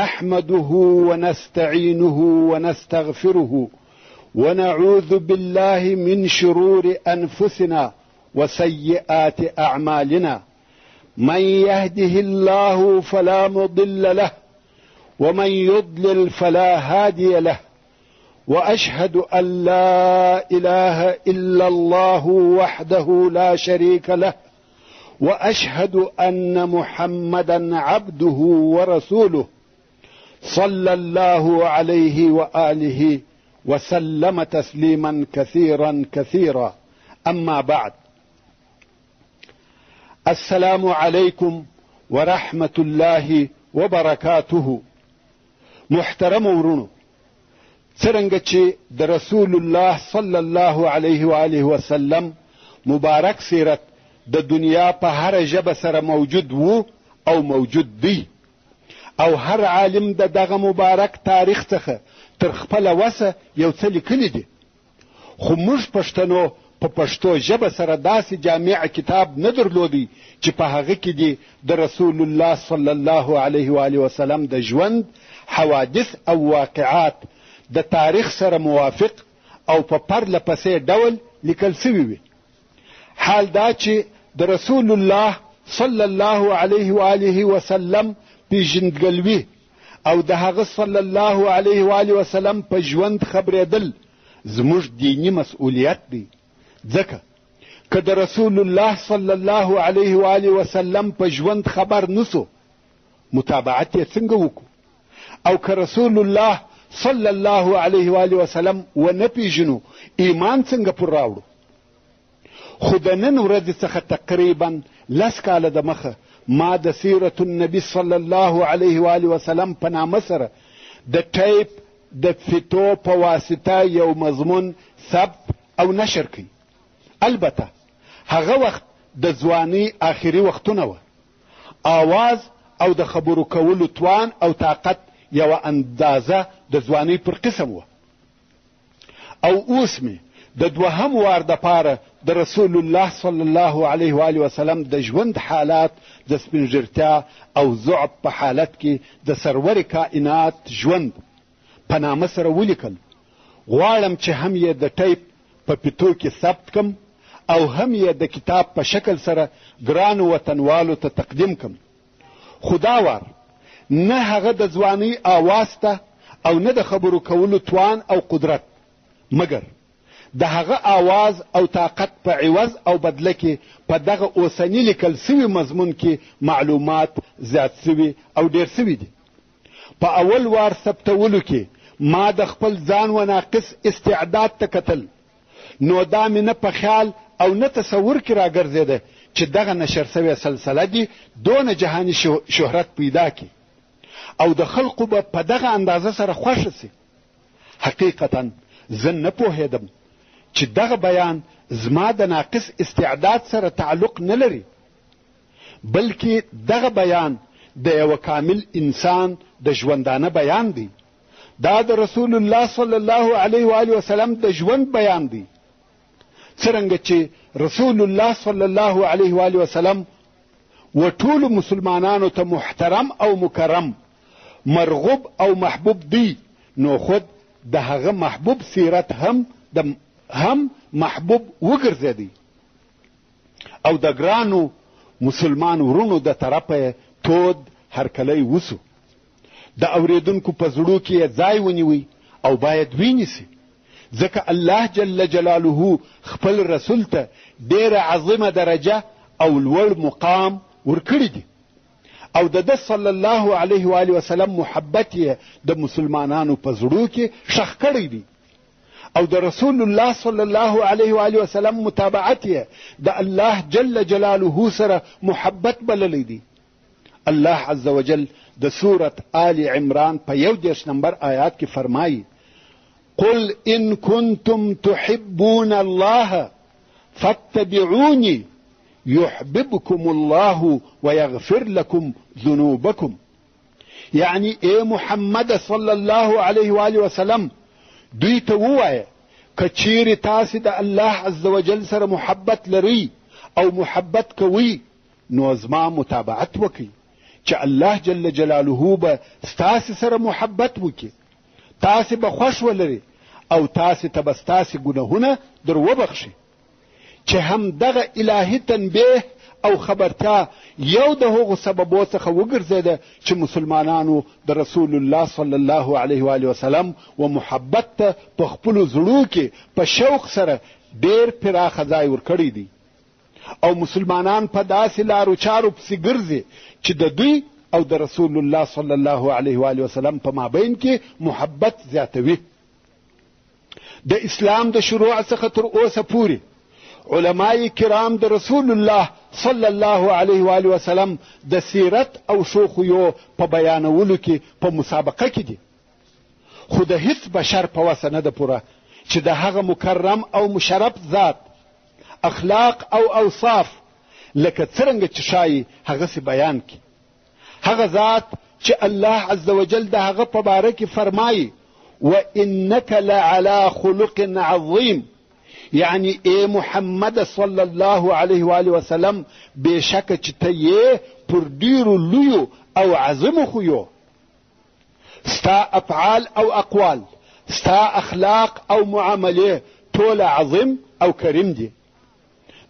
نحمده ونستعينه ونستغفره ونعوذ بالله من شرور أنفسنا وسيئات أعمالنا. من يهده الله فلا مضل له ومن يضلل فلا هادي له، وأشهد أن لا إله إلا الله وحده لا شريك له، وأشهد أن محمدا عبده ورسوله صلى الله عليه وآله وسلم تسليما كثيرا كثيرا. أما بعد، السلام عليكم ورحمة الله وبركاته. محترم ورونو، څرنګه چې د رسول الله صلی الله علیه و آله وسلم مبارک سیرت د دنیا په هر ژبه سره موجود وو او موجود دی، او هر عالم د دغه مبارک تاریخ څخه تر خپله وسه یو څه لیکلی دي. خو موږ پښتنو په پښتو ژبه سره داسې جامع کتاب نه درلودی چې په هغه کې دي د رسول الله صلی الله علیه و آله وسلم د ژوند حوادث او واقعات د تاریخ سره موافق او په پرله پسې ډول لیکل سوي وي. حال دا چې د رسول الله صلی الله علیه و آله وسلم پیژندګلوي او د هغه صلی الله علیه و آله وسلم په ژوند خبرېدل زموږ دینی مسئولیت دی. ځکه که د رسول الله صلی الله علیه و آله وسلم په ژوند خبر نسو، متابعت یې څنګه وکړو؟ او که رسول الله صلی الله علیه و آله وسلم ونه پیژنو، ایمان څنګه پر راوړو؟ خو د نن ورځې څخه تقریبا 10 کاله د مخه ما د سیرت النبي صلی الله علیه و آله وسلم په نامه سره د ټیپ د فیتو په واسطه یو مضمون ثبت او نشر کړي. البته هغه وخت د ځوانۍ آخري وختونه وه. آواز او د خبرو کولو توان او طاقت یوه اندازه د ځوانۍ پر قسم وه. او اوس مې د دوهم وار دپاره د رسول الله صلی الله علیه و آله وسلم د ژوند حالات د سپینږیرتیا او ضعف په حالت کې د سرور کائنات ژوند په نامه سره ولیکل. غواړم چې هم یې د ټیپ په پیتو کې ثبت کم او هم یې د کتاب په شکل سره ګرانو وطنوالو ته تقدیم کم. خو دا وار نه هغه د ځوانۍ آواز ته او نه د خبرو کولو توان او قدرت، مګر د هغه آواز او طاقت په عوض او بدله کې په دغه اوسني لیکل سوي مضمون کې معلومات زیات سوي او ډیر سوي دي. په اول وار ثبتولو کې ما د خپل ځان و ناقص استعداد ته کتل، نو دا مې نه په خیال او نه تصور کې راګرځېده چې دغه نشر سوې سلسله دي دونه جهاني شهرت پیدا کړي او د خلقو به په دغه اندازه سره خوښه سي. حقیقتا زه نه پوهېدم چې دغه بیان زما د ناقص استعداد سره تعلق نه لري، بلکې دغه بیان د یوه کامل انسان د ژوندانه بیان دی. دا د رسول الله صلی الله علیه و آله وسلم د ژوند بیان دی. څرنګه چې رسول الله صلی الله علیه و آله وسلم و ټولو مسلمانانو ته محترم او مکرم، مرغوب او محبوب دی، نو خود د هغه محبوب سیرت هم محبوب وګرځېدی او د ګرانو مسلمان ورونو د طرفه تود هرکلی وسو. د اوریدونکو په زړو کې یې ځای ونیوي او باید وینیسي، ځکه الله جل جلاله خپل رسول ته ډیره عظیمه درجه او لوړ مقام ورکړی دی، او د صلی الله علیه و آله وسلم محبت یې د مسلمانانو په زړو کې ښخ کړی دی، او د رسول الله صلی الله علیه و آله وسلم متابعت یې د الله جل جلاله سره محبت بللی دی. الله عز وجل د سورت آل عمران په 11 نمبر آیات کې فرمایي: قل ان کنتم تحبون الله فاتبعوني يحببكم الله ويغفر لكم ذنوبكم. یعنی اے محمد صلی الله علیه و آله وسلم دوی ته ووایه که چیرې تاسې د الله عز وجل سره محبت لرئ او محبت کوئ، نو زما متابعت وکئ چې الله جل جلاله به ستاسې سره محبت وکړي، تاسې به خوښ ولري او تاسې ته به ستاسې ګناهونه در وبخشي. چې هم دغه الهي تنبیه او خبرتیا یو د هغو سببو څخه وګرځېده چې مسلمانانو د رسول الله صلی الله علیه و آله وسلم و محبت ته په خپلو زړو کې په شوق سره ډېر پراخه ځای ورکړی دی، او مسلمانان په داسې لارو چارو پسې ګرځي چې د دوی او د رسول الله صلی الله علیه و آله وسلم په مابین کې محبت زیاتوي. د اسلام د شروع څخه تر اوسه پورې علماء کرام د رسول الله صلی الله علیه و آله وسلم د سیرت او شوخیو په بیانولو کې په مسابقه کې دي، خو د هیڅ بشر په وسه نه ده پوره چې د هغه مکرم او مشرف ذات اخلاق او اوصاف لکه څرنګه چې شایي هغسې بیان کړي. هغه ذات چې الله عز وجل د هغه په باره کې فرمایي وانک لعلی خلق عظیم، یعنی ای محمد صلی الله علیه و آله وسلم بېشکه چې ته یې پر ډیرو لویو او عظمو خویو، ستا افعال او اقوال، ستا اخلاق او معاملې ټول عظیم او کریم دي.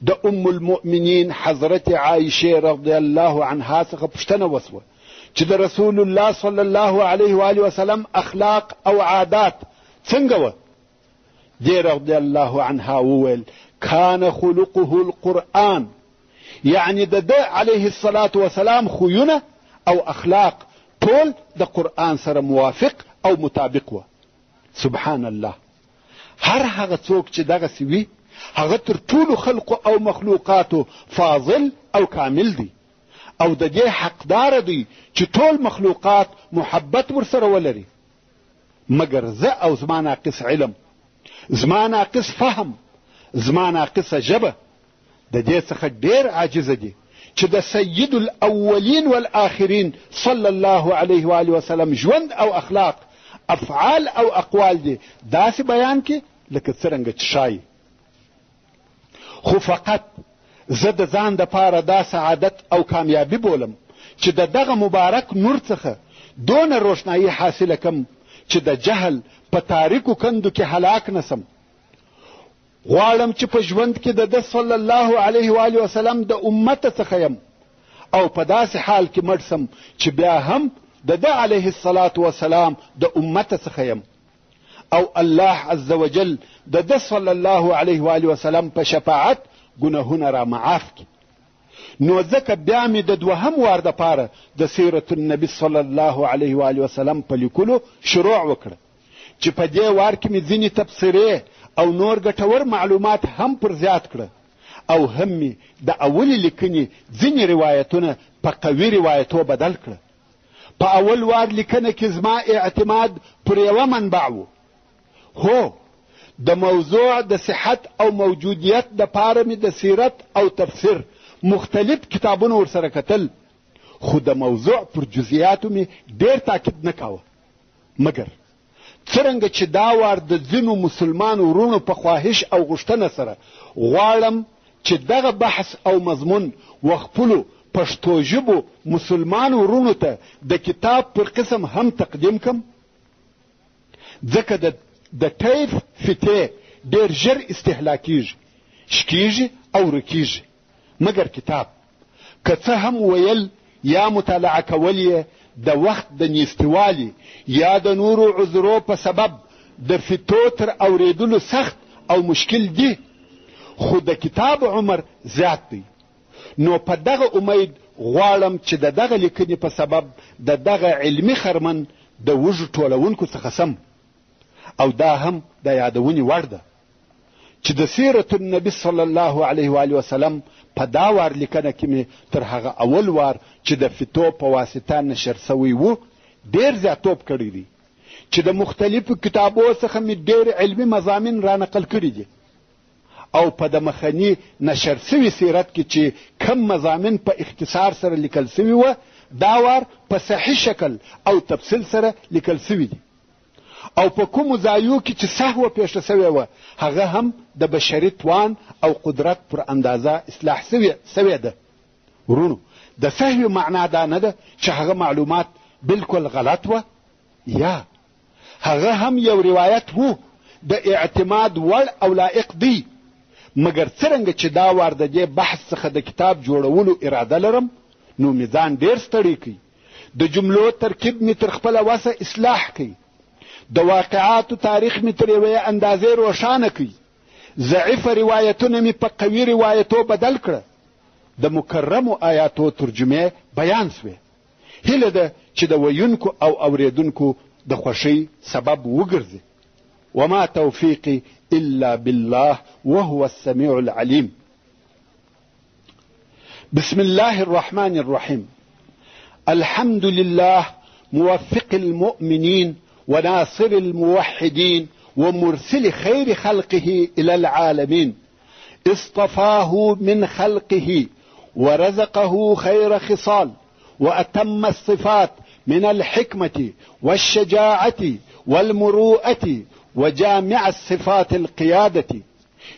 د ام المؤمنین حضرت عایشه رضی الله عنها څخه پوښتنه وسوه چې د رسول الله صلی الله علیه و آله وسلم اخلاق او عادات څنګه وه؟ دې رضی الله عنها وویل کان خلقه القرآن، یعنی د ده علیه الصلاة وسلام خویونه او اخلاق ټول د قرآن سره موافق او مطابق وه. سبحان الله، هر هغه څوک چې دغسې وي هغه تر ټولو خلقو او مخلوقاتو فاضل او کامل دی، او د دې حقدار دی چې ټول مخلوقات محبت ورسره ولري. مګر زه او زما ناقص علم، زما ناقص فهم، زما ناقصه ژبه د دې څخه ډېر عاجزه دي چې د سید الاولین والآخرین صلی الله علیه و آله وسلم ژوند او اخلاق، افعال او اقوال دي داسې بیان کې لکه څرنګه چې شایي. خو فقط زه د ځان دپاره دا سعادت او کامیابی بولم چې د دغه مبارک نور څخه دونه روښنایي حاصله کم چې د جهل په تاریکو کندو کې هلاک نسم. غواړم چې په ژوند کې د ده صلی الله علیه و آله وسلم د امت څخه یم او په داسې حال کې مړ سم چې بیا هم د ده علیه الصلاة وسلام د امت څخه یم، او الله عز وجل د ده صلی الله علیه و آله وسلم په شفاعت ګناهونه را معاف کړي. نو ځکه بیا مې د دوهم وار دپاره د سیرت النبي صلی الله علیه و آله وسلم په لیکلو شروع وکړه چې په دې وار کې مې ځینې تبصرې او نور ګټور معلومات هم پر زیات کړه، او هم مې د اولې لیکنې ځینې روایتونه په قوي روایتو بدل کړه. په اول وار لیکنه کې زما اعتماد پر یوه منبع و، هو د موضوع د صحت او موجودیت دپاره مې د سیرت او تفسیر مختلف کتابونه ورسره کتل، خو د موضوع پر جزئیاتو مې ډېر تاکید نه کاوه. مګر څرنګه چې دا وار د ځینو مسلمان ورونو په خواهش او غوښتنه سره غواړم چې دغه بحث او مضمون وخپلو پښتو ژبو مسلمان ورونو ته د کتاب پر قسم هم تقدیم کم، ځکه د ټیف فتې ډېر ژر استهلاکیږي، شکیږي او رکیږي. مګر کتاب که څه هم ویل یا مطالعه کول یې د وخت د نیستوالي یا د نورو عذرو په سبب د فتو تر اوریدلو سخت او مشکل دي، خو د کتاب عمر زیات دی. نو په دغه امید غواړم چې د دغه لیکنې په سبب د دغه علمي خرمن د وږو ټولونکو څخه سم، او دا هم د یادونې وړ ده چې د سیرت النبي صلی الله علیه و آله وسلم په دا وار لیکنه کې مې تر هغه اول وار چې د فتو په واسطه نشر سوی و ډېر زیاتوب کړی دی، چې د مختلفو کتابو څخه مې ډېر علمي مضامین را نقل کړي دي، او په د مخني نشر سوي سیرت کې چې کم مضامین په اختصار سره لیکل سوي وه دا وار په صحیح شکل او تفصیل سره لیکل سوي دي، او په کومو ځایو کې چې سهوه پیښه سوې وه هغه هم د بشري توان او قدرت پر اندازه اصلاح سوې ده. ورونو د سهو معنا دا نه ده چې هغه معلومات بالکل غلط وه، یا هغه هم یو روایت وو د اعتماد وړ او لایق دی، مګر څرنګه چې دا وار د دې بحث څخه د کتاب جوړولو اراده لرم نو مې ځان ډېر ستړی کوي. د جملو ترکیب مې تر خپله وسه اصلاح کوي، د واقعاتو تاریخ مې تر یوې اندازې روښانه کوي، ضعیفه روایتونه مې په قوي روایتو بدل کړه، د مکرمو آیاتو ترجمې بیان سوې. هیله ده چې د ویونکو او اوریدونکو د خوښۍ سبب وګرځي. وما توفیقي الا بالله وهو السميع العليم. بسم الله الرحمن الرحيم. الحمد لله موفق المؤمنين وناصر الموحدين ومرسل خير خلقه إلى العالمين، اصطفاه من خلقه ورزقه خير خصال وأتم الصفات من الحكمة والشجاعة والمروءة وجامع الصفات القيادة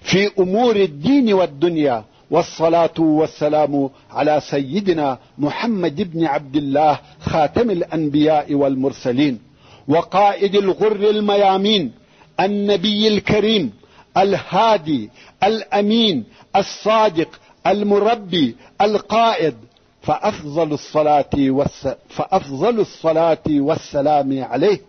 في أمور الدين والدنيا، والصلاة والسلام على سيدنا محمد بن عبد الله خاتم الأنبياء والمرسلين وقائد الغر الميامين، النبي الكريم الهادي الأمين الصادق المربي القائد، فأفضل الصلاة والسلام عليه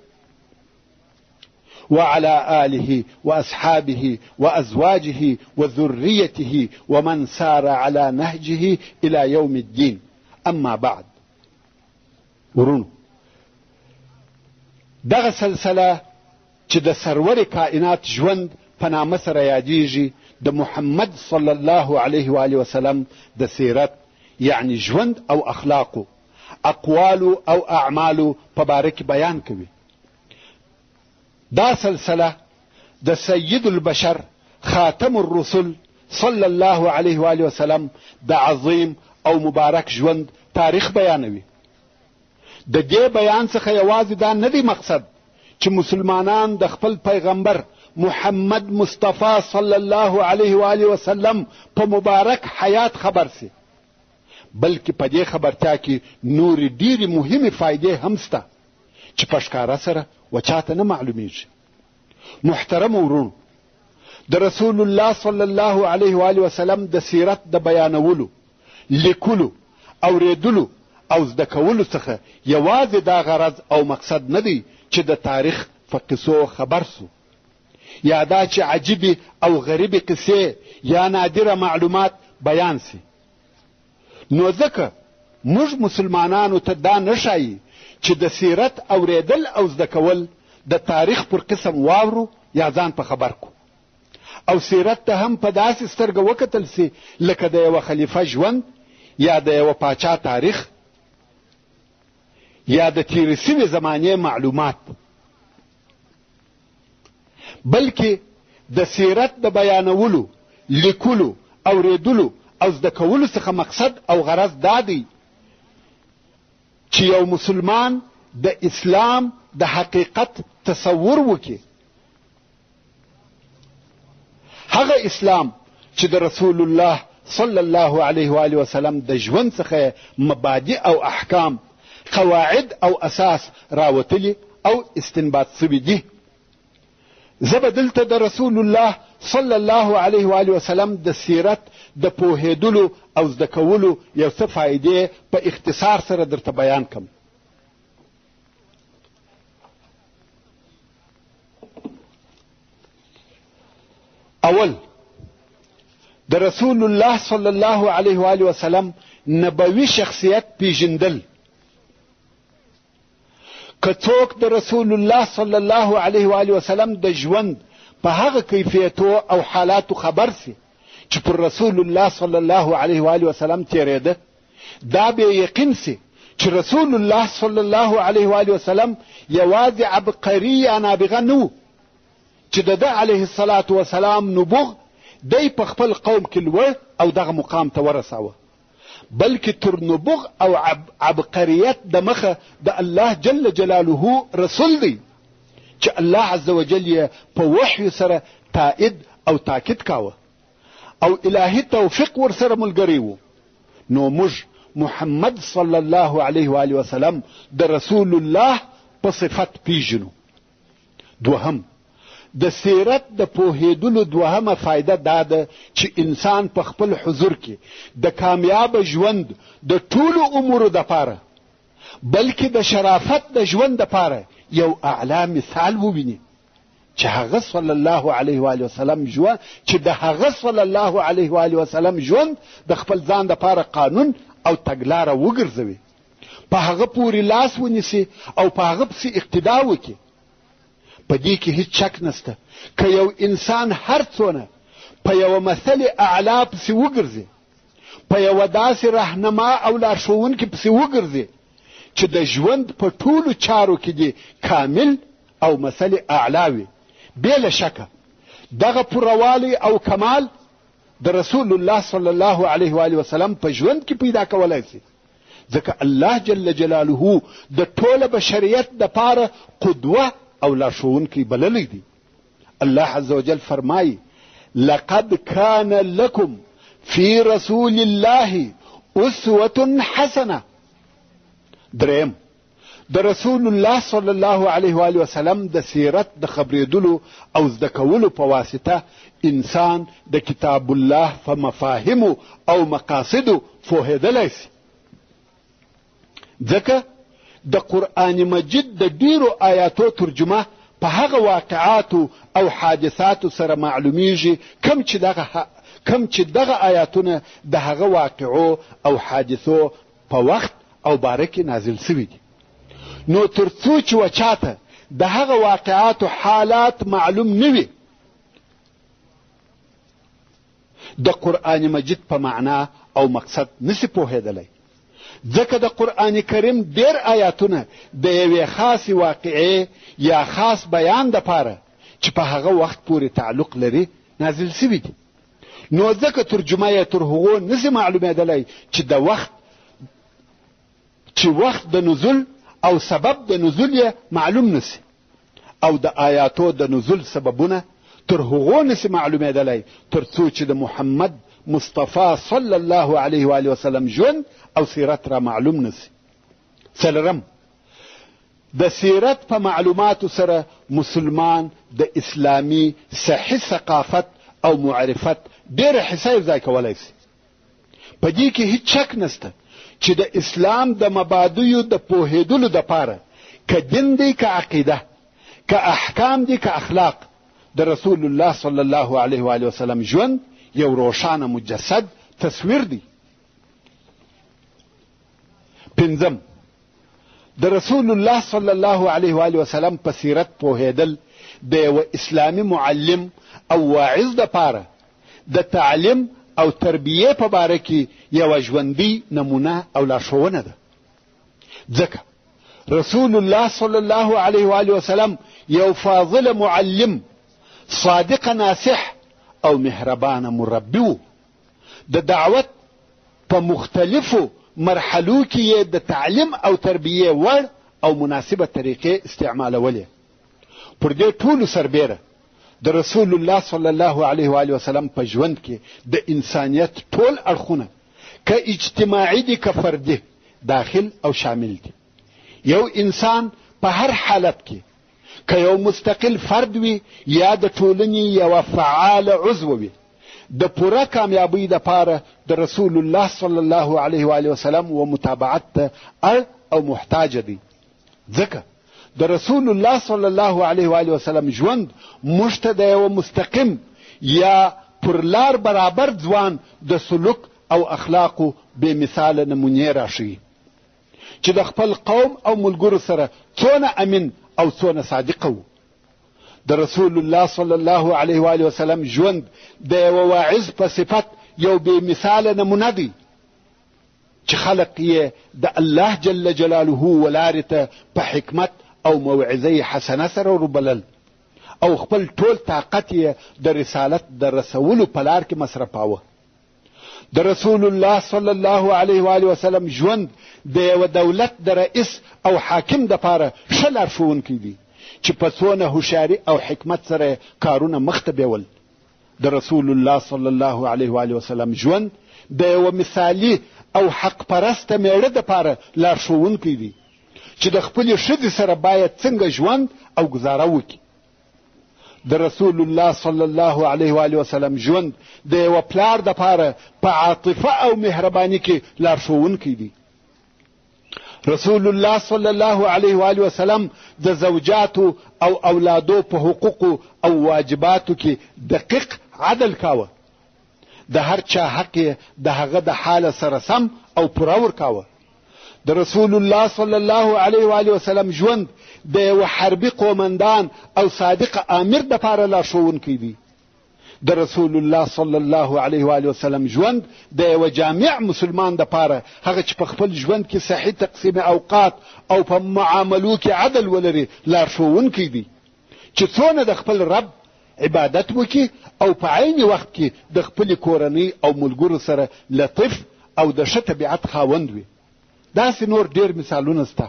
وعلى آله وأصحابه وأزواجه وذريته ومن سار على نهجه إلى يوم الدين. أما بعد. ورونو دغه سلسله چې د سرور کائنات ژوند په نامه سره یادیږي د محمد صلی الله علیه و آله وسلم د سیرت یعنی ژوند او اخلاقو، اقوالو او اعمالو په باره کې بیان کوي. دا سلسله د سید البشر خاتم الرسل صلی الله علیه و آله وسلم د عظیم او مبارک ژوند تاریخ بیانوي. د دې بیان څخه یوازې دا نه دی مقصد چې مسلمانان د خپل پیغمبر محمد مصطفی صلی الله علیه و آله وسلم په مبارک حیات خبر سي، بلکې په دې خبرتیا کې نورې ډېرې مهمې فایدې هم شته چې په ښکاره سره وچاته نه معلومیږي. محترم ورونو، د رسول الله صلی الله علیه و آله وسلم د سیرت د بیانولو، لیکلو، اوریدلو او زده کولو څخه یوازې دا غرض او مقصد نه دی چې د تاریخ په قصو خبر سو، یا دا چې عجیبې او غریبې قصې یا نادره معلومات بیان سي. نو ځکه موږ مسلمانانو ته دا نه ښایي چې د سیرت اوریدل او زده کول د تاریخ پر قسم واورو یا ځان په خبر کو، او سیرت ته هم په داسې سترګه وکتل سي لکه د یوه خلیفه ژوند یا د یوه پاچا تاریخ یا د تیرې سوې زمانې معلومات، بلکې د سیرت د بیانولو، لیکلو، اوریدلو او زده کولو څخه مقصد او غرض دا دی چې یو مسلمان د اسلام د حقیقت تصور وکړي، هغه اسلام چې د رسول الله صلی الله علیه و آله وسلم د ژوند څخه مبادئ او احکام، قواعد او اساس راوتلي او استنباط سوي دي. زه به دلته د رسول الله صلی الله علیه و آله وسلم د سیرت د پوهېدلو او زده کولو یو څه فایدې په اختصار سره درته بیان کړم. اول، د رسول الله صلی الله علیه و آله وسلم نبوي شخصیت پیژندل. که څوک د رسول الله صلی الله علیه و آله وسلم د ژوند په هغه کیفیتو او حالاتو خبر سي چې پر رسول الله صلی الله علیه و آله وسلم تیرېده، دا به یقین سي چې رسول الله صلی الله علیه و آله وسلم یوازې عبقري یا نابغه نه و چې د ده علیه الصلاة وسلام نبوغ دی په خپل قوم کې لوړ او دغه مقام ته ورساوه، بلکې تر نبوغ او عبقریت د مخه د الله جل جلاله رسول دی چې الله عز وجل یې په وحی سره تائید او تاکید کاوه او الهي توفیق ورسره ملګری و. نو موږ محمد صلی الله علیه و آله وسلم د رسول الله په صفت پیژنو. دوهم، د سیرت د پوهېدلو دوهمه فایده دا ده چې انسان په خپل حضور کې د کامیاب ژوند د ټولو امورو دپاره بلکې د شرافت د ژوند دپاره یو اعلی مثال وویني چې هغه صلی الله علیه و آله وسلم ژوند چې د هغه صلی الله علیه و آله وسلم ژوند د خپل ځان دپاره قانون او تګلاره وګرځوي، په هغه پورې لاس ونیسي او په هغه پسې اقتدا وکړي. په دې کې هیڅ شک نشته که یو انسان هر څونه په یوه مثل اعلی پسې وګرځي، په یوه داسې رهنما او لارښوونکي پسې وګرځي چې د ژوند په ټولو چارو کې دې کامل او مثل اعلی وي، بې له شکه دغه پوروالی او کمال د رسول الله صلی الله علیه و آله وسلم په ژوند کې پیدا کولی شي، ځکه الله جل جلاله د ټوله بشریت دپاره قدوه او لارښوونکی بللی دی. الله عز وجل فرمایي لقد كان لكم في رسول الله اسوة حسنه. دریم، د رسول الله صلی الله علیه و آله وسلم د سیرت د خبرېدلو او زده کولو په واسطه انسان د کتاب الله په مفاهیمو او مقاصدو پوهېدلی شي، ځکه د قرآن مجید د ډیرو آیاتو ترجمه په هغه واقعاتو او حادثاتو سره معلومیږي کم چې دغه آیاتونه د هغه واقعو او حادثو په وخت او باره کې نازل شوي دي. نو تر څو چې وچاته د هغه واقعاتو حالات معلوم نه وي، د قرآن مجید په معنا او مقصد نسی پوهېدلی، ځکه د قرآن کریم ډیر آیاتونه د یوې خاصې واقعې یا خاص بیان دپاره چې په هغه وخت پورې تعلق لري نازل شوي دي. نو ځکه ترجمه یې تر هغو نسی معلومېدلی چې وخت د نزول او سبب د نزول یې معلوم نسی، او د آیاتو د نزول سببونه تر هغو نسی معلومېدلی تر څو چې د محمد مصطفی صلی الله علیه و آله وسلم ژوند او سیرت را معلوم نسی. څلورم، د سیرت په معلوماتو سره مسلمان د اسلامي صحیح ثقافت او معرفت ډېره حصه ځای کولی شي. په دې کې هیڅ شک نشته چې د اسلام د مبادیو د پوهېدلو دپاره که دین دی که عقیده که احکام دی که اخلاق د رسول الله صلی الله علیه و آله وسلم ژوند یو روښانه مجسد تصویر دی. پنځم، د رسول الله صلی الله علیه و آله وسلم په سیرت پوهېدل د یوه اسلامي معلم او واعظ دپاره د تعلیم او تربیې په باره کې یوه ژوندۍ نمونه او لارښوونه ده، ځکه رسول الله صلی الله علیه و آله وسلم یو فاضل معلم، صادق ناصح او مهربانه مربي و. د دعوت په مختلفو مرحلو کې یې د تعلیم او تربیې وړ او مناسبه طریقې استعمالولې. پر دې ټولو سربیره د رسول الله صلی الله علیه و آله وسلم په ژوند کې د انسانیت ټول اړخونه که اجتماعي دي که فردي داخل او شامل دي. یو انسان په هر حالت کې که یو مستقل فرد وي یا د ټولنې یوه فعال عضو وي، د پوره کامیابۍ دپاره د رسول الله صلی الله علیه و آله وسلم و متابعت ته اړ او محتاج دی، ځکه د رسول الله صلی الله علیه و آله وسلم ژوند موږ ته د یوه مستقیم یا پر لار برابر ځوان د سلوک او اخلاقو بې مثاله نمونې راښیي چې د خپل قوم او ملګرو سره څونه امین او څونه صادقه و. د رسول الله صلی الله علیه و آله وسلم ژوند د یوه واعظ په صفت یو بې مثاله نمونه دی چې خلق یې د الله جل جلاله ولارې ته په حکمت او موعظه حسنه سره وربلل او خپل ټول طاقت یې د رسالت د رسولو په لار کې مصرفاوه. د رسول الله صلی الله علیه و آله وسلم ژوند د یوه دولت د رئیس او حاکم دپاره ښه لارښوونکی دی چې په څونه هوښیاري او حکمت سره کارونه مخته بیول. د رسول الله صلی الله علیه و آله وسلم ژوند د یوه مثالي او حق پرسته میړه دپاره لارښوونکی دی چې د خپلې ښځې سره باید څنګه ژوند او ګزاره وکړي. د رسول الله صلی الله علیه و آله وسلم ژوند د یوه پلار دپاره په عاطفه او مهرباني کې لارښوونکی دی. رسول الله صلی الله علیه و آله وسلم د زوجاتو او اولادو په حقوقو او واجباتو کې دقیق عدل کاوه. د هر چا حق یې د هغه د حاله سره سم او پوره ورکاوه. د رسول الله صلی الله علیه و آله وسلم ژوند د یوه حربي قومندان او صادق امیر دپاره لارښوونکی دی. د رسول الله صلی الله علیه و آله وسلم ژوند د یوه جامع مسلمان دپاره، هغه چې په خپل ژوند کې صحیح تقسیم اوقات او په معاملو کې عدل ولري، لارښوونکی دی چې څونه د خپل رب عبادت وکړي او په عین وخت کې د خپلې کورنۍ او ملګرو سره لطیف او د ښه طبیعت خاوند وي. داسې نور ډېر مثالونه سته.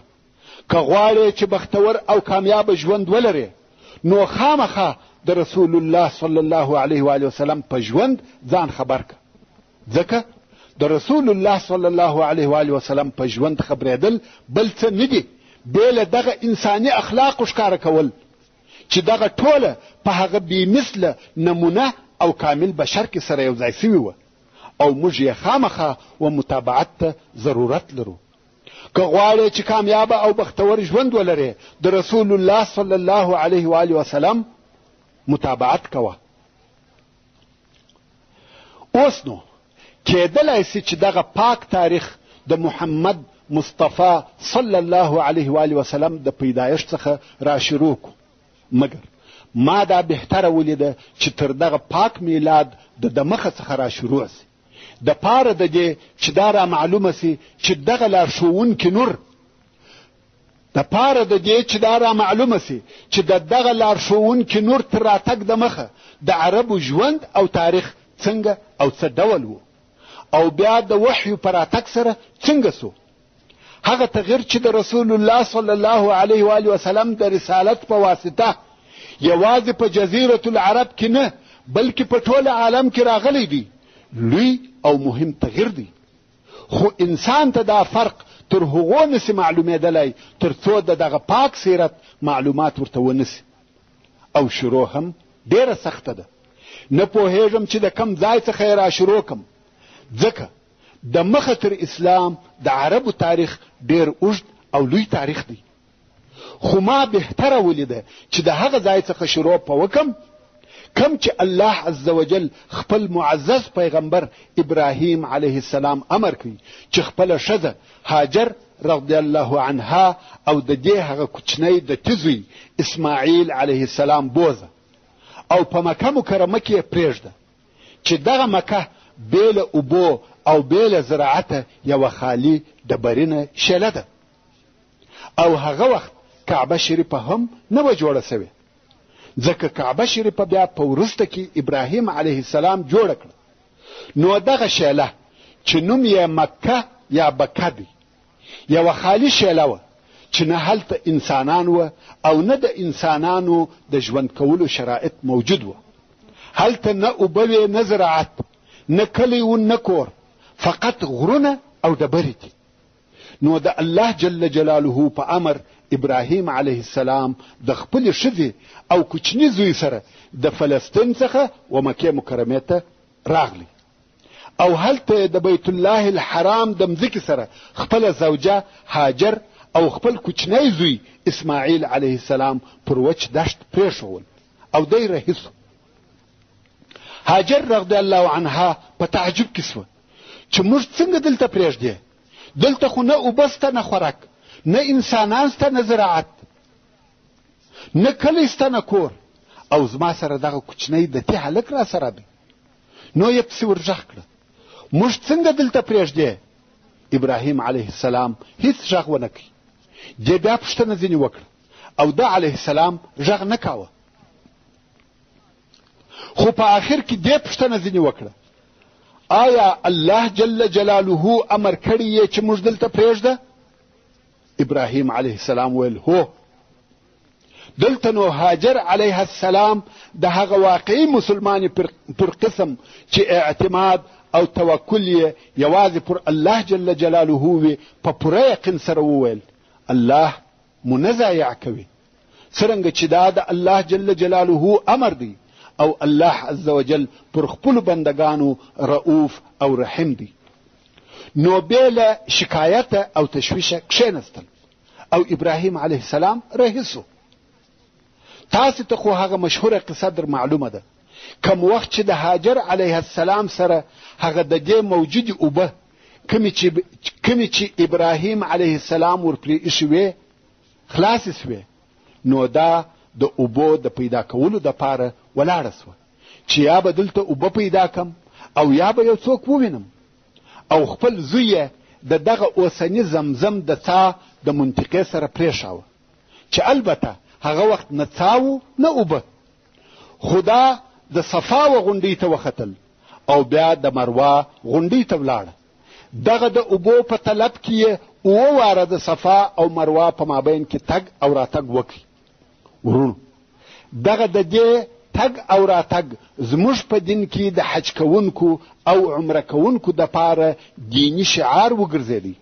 که غواړې چې بختور او کامیاب ژوند ولرې، نو خامخا د رسول الله صلی الله علیه و آله وسلم په ژوند ځان خبر که. ځکه د رسول الله صلی الله علیه و آله وسلم په ژوند خبرېدل بل څه نه دي بې له دغه انساني اخلاقو ښکاره کول چې دغه ټوله په هغه بېمثله نمونه او کامل بشر کې سره یو ځای سوي وه او موږ یې خامخا و متابعت ته ضرورت لرو. که غواړې چې کامیابه او بختور ژوند ولرې، د رسول الله صلی الله علیه و آله وسلم متابعت کوه. اوس نو کېدلی سي چې دغه پاک تاریخ د محمد مصطفی صلی الله علیه و آله وسلم د پیدایښت څخه را شروع کو، مګر ما دا بهتره ولیده چې تر دغه پاک میلاد د مخه څخه را شروع سي، د پاره د دې چې دا را معلومه سي چې دغه لارښوونکي نور د پاره د دې چې دا را معلومه سي چې دغه لارښوونکي نور تر راتګ د مخه د عربو ژوند او تاریخ څنګه او څه ډول و، او بیا د وحیو په راتګ سره څنګه سو. هغه تغییر چې د رسول الله صلی الله علیه و آله وسلم د رسالت په واسطه یوازې په جزیرة العرب کې نه بلکې په ټول عالم کې راغلی دی، لوی او مهم تغییر دی. خو انسان ته دا فرق تر هغو نسی معلومېدلی تر څو دغه پاک سیرت معلومات ورته ونسی. او شروع هم ډیره سخته ده. نه پوهېږم چې د کم ځای څخه یې را شروع کم، ځکه د مخه تر اسلام د عربو تاریخ ډیر اوږد او لوی تاریخ دی. خو ما بهتره ولیده چې د هغه ځای څخه شروع په وکم کم چې الله عز وجل خپل معزز پیغمبر ابراهیم علیه السلام امر کوي چې خپله ښځه هاجر رضی الله عنها او د دې هغه کوچنی د تزوی اسماعیل علیه السلام بوزه او په مکه مکرمه کې یې پرېږده چې دغه مکه بې له اوبو او بې له زراعته یوه خالي ډبرینه شیله ده، او هغه وخت کعبه شریفه هم نه وه جوړه سوې، ځکه کعبه شریفه بیا په وروسته کې ابراهیم علیه السلام جوړه کړه. نو دغه شیله چې نوم یې مکه یا بکه دی یوه خالي شیله وه چې نه هلته انسانان وه او نه د انسانانو د ژوند کولو شرایط موجود وه. هلته نه اوبه وې نه زراعت، نه کلی و نه کور، فقط غرونه او ډبرې دي. نو د الله جل جلاله په امر ابراهیم علیه السلام د خپلې ښځې او کوچني زوی سره د فلسطین څخه و مکې مکرمې ته راغلی، او هلته د بیت الله الحرام د مځکې سره خپله زوجه هاجر او خپل کوچنی زوی اسماعیل علیه السلام پر وچ دشت پرېښول او دی رهي سو. هاجر رضی الله عنها په تعجب کې سوه چې موږ څنګه دلته پرېږدې؟ دلته خو نه اوبه سته نه خوراک، نه انسانان سته نه زراعت، نه کلی سته نه کور، او زما سره دغه کوچنی د تی هلک را سره دی. نو یې پسې ورغږ کړه موږ څنګه دلته پرېږدې؟ ابراهیم علیه السلام هیڅ غږ ونه کوي. دې بیا پوښتنه ځینې وکړه او د علیه السلام غږ نه کاوه. خو په آخر کې دې پوښتنه ځینې وکړه، آیا الله جل جلاله امر کړی یې چې موږ دلته پرېږده؟ ابراهیم علیه السلام ویل هو. دلته نو هاجر علیه السلام د هغه واقعي مسلمانې پر قسم چې اعتماد او توکل یې یوازې پر الله جل جلاله وي په پوره یقین سره وویل الله مو نه ضایع کوي، څرنګه چې دا د الله جل جلاله امر دی او الله عز وجل پر خپلو بندگانو رؤوف او رحیم دی. نو بېله شکایت او تشویشه کښېنستل او ابراهیم علیه السلام رهي سو. تاسو ته خو هغه مشهوره قصه در معلومه ده، کم وخت چې د هاجر علیه السلام سره هغه د دې موجودې اوبه کمی چې ابراهیم علیه السلام ورپرې ایښې وې خلاصې سوې، نو دا د اوبو د پیدا کولو دپاره ولاړه سوه چې یا به دلته اوبه پیدا کم او یا به یو څوک ووینم، او خپل زوی یې د دغه اوسني زمزم د څا د منطقې سره پرېښاوه چې البته هغه وخت نه څاو نه اوبه، خو دا د صفا و غونډۍ ته وختل او بیا د مروه غونډۍ ته ولاړه. دغه د اوبو په طلب کې یې اووه واره د صفا او مروه په مابین کې تګ او راتګ وکړي. ورونو دغه د دې تګ او راتګ زموږ په دین کې د حج کوونکو او عمره کوونکو دپاره دیني شعار وګرځېدی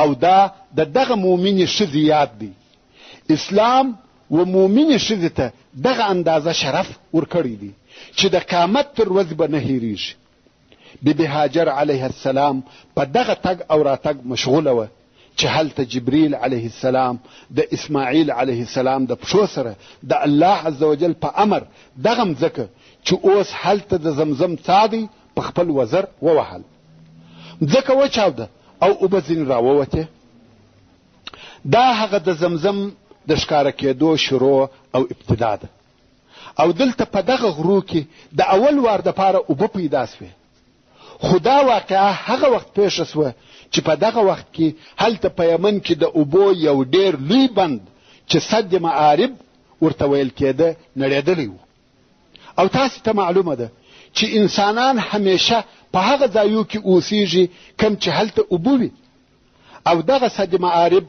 او دا د دغه مؤمنې ښځې یاد دی. اسلام و مؤمنې ښځې ته دغه اندازه شرف ورکړی دی چې د قیامت تر ورځې به نه هېرېږي. بیبي هاجر علیه السلام په دغه تګ او راتګ مشغوله وه چې هلته جبریل علیه السلام د اسماعیل علیه السلام د پښو سره د الله عز وجل په امر دغه مځکه چې اوس هلته د زمزم څا دی په خپل وزر ووهل. مځکه وچاوده او اوبه ځینې راووتې. دا هغه د زمزم د ښکاره کېدو شروع او ابتدا ده او دلته په دغه غرو کې د اول وار دپاره اوبه پیدا سوې. خو دا واقعه هغه وخت پیښه سوه چې په دغه وخت کې هلته په یمن کې د اوبو یو ډېر لوی بند چې سد معارب ورته ویل کېده نړېدلی و. او تاسو ته معلومه ده چې انسانان همیشه په هغه ځایو کې اوسیږي کم چې هلته اوبه وي، او دغه سد معارب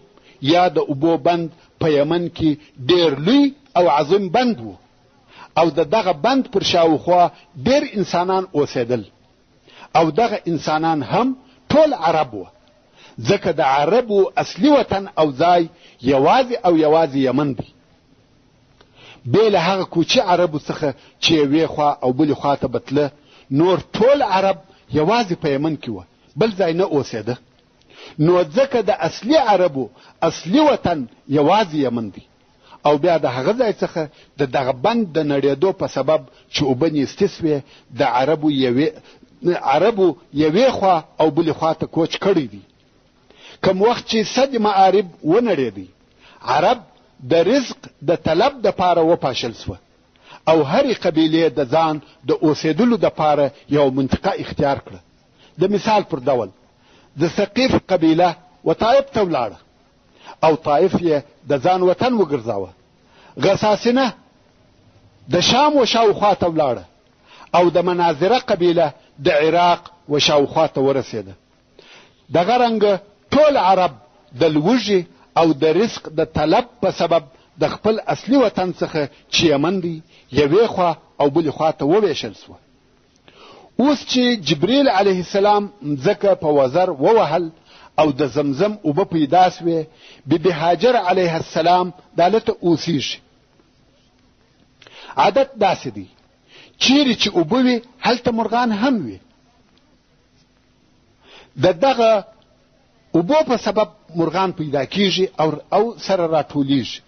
یا د اوبو بند په یمن کې ډېر لوی او عظیم بند و او د دغه بند پر شاوخوا ډېر انسانان اوسېدل او دغه انسانان هم ټول عرب و، ځکه د عربو اصلي وطن او ځای یوازې یمن دی. بې له هغه کوچي عربو څخه چې یوې خوا او بلې خوا ته بتله، نور ټول عرب یوازې په یمن کې وه، بل ځای نه اوسېده. نو ځکه د اصلي عربو اصلي وطن یوازې یمن دی او بیا د هغه ځای څخه د دغه بند د نړېدو په سبب چې اوبه نیستې سوې د عربو یوې خوا او بلې خوا ته کوچ کړی دی. کم وخت چې سد معارب ونړېدی، عرب د رزق د طلب دپاره وپاشل سوه او هرې قبیلې د ځان د اوسېدلو دپاره یو منطقه اختیار کړه. د مثال پر ډول د ثقیف قبیله و طایف ته ولاړه او طایف یې د ځان وطن وګرځاوه. غساسینه د شام و شاوخوا ته ولاړه او د مناظره قبیله د عراق و شاوخوا ته ورسېده. دغه رنګه ټول عرب د لوږې او د رزق د طلب په سبب د خپل اصلي وطن څخه چې یمن دی یوې خوا او بلې خوا ته وویشل سوه. اوس چې جبریل علیه السلام مځکه په وزر ووهل او د زمزم اوبه پیدا سوې، بیبي هاجر علیه السلام دالته اوسیږي. عادت داسې دی چیرې چې اوبه وي هلته مرغان هم وي. د دغه اوبو په سبب مرغان پیدا کیږي او سره راټولیږي.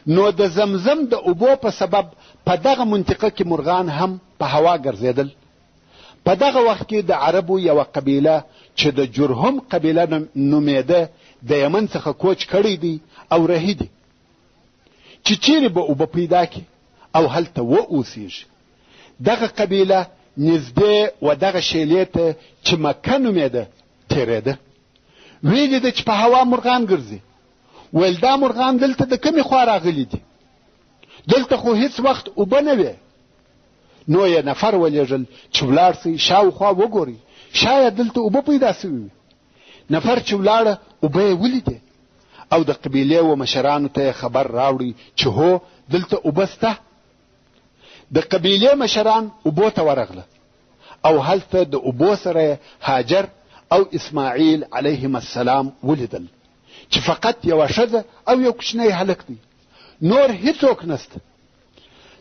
نو د زمزم د اوبو په سبب په دغه منطقه کې مرغان هم په هوا ګرځېدل. په دغه وخت کې د عربو یوه قبیله چې د جرهم قبیله نومېده د یمن څخه کوچ کړی دی او رهي دی چې چیرې به اوبه پیدا کړي او هلته واوسیږي. دغه قبیله نږدې و دغه شیلې ته چې مکه نومېده تېرېده. ویلې ده چې په هوا مرغان ګرځي. ویل دا مرغان دلته د کومې خوا راغلي دي؟ دلته خو هیڅ وخت اوبه نه وې. نو یې نفر ولېږل چې ولاړ سئ شاوخوا وګورئ، شاید دلته اوبه پیدا سوي وي. نفر چې ولاړه اوبه یې ولیدې او د قبیلې و مشرانو ته خبر راوړي چې هو دلته اوبه سته. د قبیلې مشران اوبو ته ورغله او هلته د اوبو سره هاجر او اسماعیل علیهم السلام ولیدل چې فقط یوه ښځه او یو کوچنی هلک دی، نور هیڅوک نسته.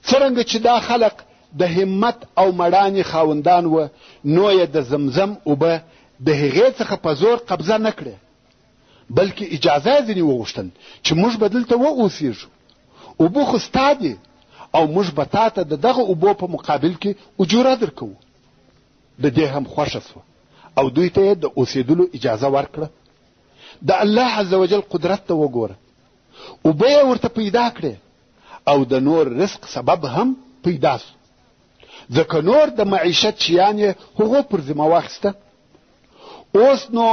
څرنګه چې دا خلق د همت او مړانې خاوندان و، نو یې د زمزم اوبه د هغې څخه په زور قبضه نه کړې، بلکې اجازه یې ځینې وغوښتل چې موږ به دلته واوسېږو، اوبه خو ستا دي او موږ به تا ته د دغه اوبو په مقابل کې اجوره درکوو. د دې هم خوښه سوه او دوی ته یې د اوسېدلو اجازه ورکړه. د الله عز وجل قدرت ته وګوره، اوبه یې ورته پیدا کړې او د نور رزق سبب هم پیدا سو، ځکه نور د معیشت شیان یې هغو پر ذمه واخیسته. اوس نو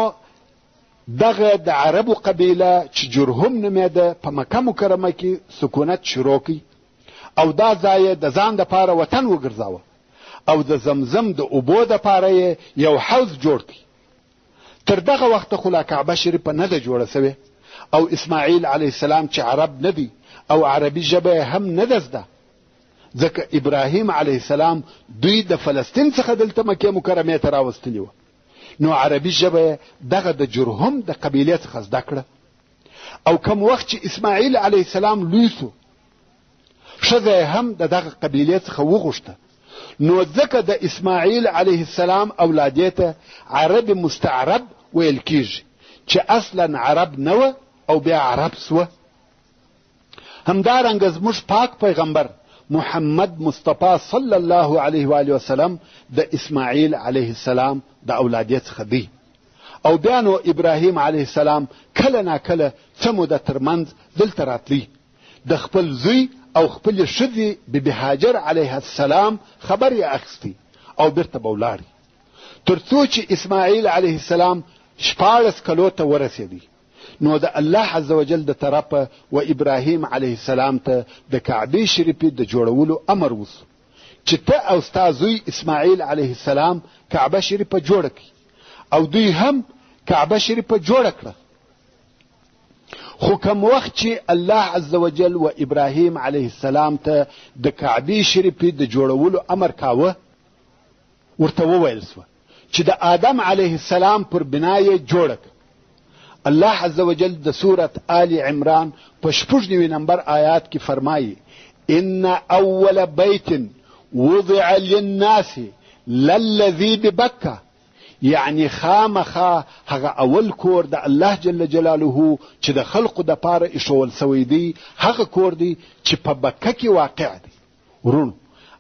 دغه د عربو قبیله چې جرهم نومېده په مکه مکرمه کې سکونت شروع کړي او دا ځای د ځان دپاره وطن وګرځاوه او د زمزم د اوبو دپاره یې یو حوض جوړ کړي. تر دغه وخته خو لا کعبه شریفه نه ده جوړه سوې او اسماعیل علیه السلام چې عرب نه دی او عربي ژبه هم نه ده زده، ځکه ابراهیم علیه السلام دوی د فلسطین څخه دلته مکې مکرمې ته راوستلي وه، نو عربي ژبه دغه د جرهم د قبیلې څخه زده کړه. او کم وخت چې اسماعیل علیه السلام لوی سو، ښځه هم د دغه قبیلې څخه وغوښته، نو ځکه د اسماعیل علیه السلام اولادې ته عرب مستعرب ویل کیږي چې اصلا عرب نه وه او بیا عرب سوه. همدارنګه زموږ پاک پیغمبر محمد مصطفی صلی الله علیه و آله وسلم د اسماعیل علیه السلام د اولادې څخه دی او بیا نو ابراهیم علیه السلام کله ناکله څه موده ترمنځ دلته راتلی، د خپل زوی او خپلې ښځې بیبي هاجر علیه السلام خبر یې اخیستی او بیرته به ولاړی، تر څو چې اسماعیل علیه السلام 14 کلو ته ورسېدی. نو د الله عز وجل د طرفه و ابراهیم علیه السلام ته د کعبې شریفې د جوړولو امر وسو چې ته او ستا زوی اسماعیل علیه السلام کعبه شریفه جوړه کړي او دوی هم کعبه شریفه جوړه کړه. خو کوم وخت چې الله عز وجل و ابراهیم علیه السلام ته د کعبې شریفې د جوړولو امر کاوه، ورته وویل سوه چې د آدم علیه السلام پر بنا یې جوړه کړه. الله عز وجل د سورت آل عمران په 96 نمبر آیات کې فرمایي: ان اول بیت وضع للناس للذي ببکه، یعنی خامخا هغه اول کور د الله جل جلاله چې د خلقو د پاره ایښول سوی دی هغه کور دی چې په بکه کې واقع دی. ورونو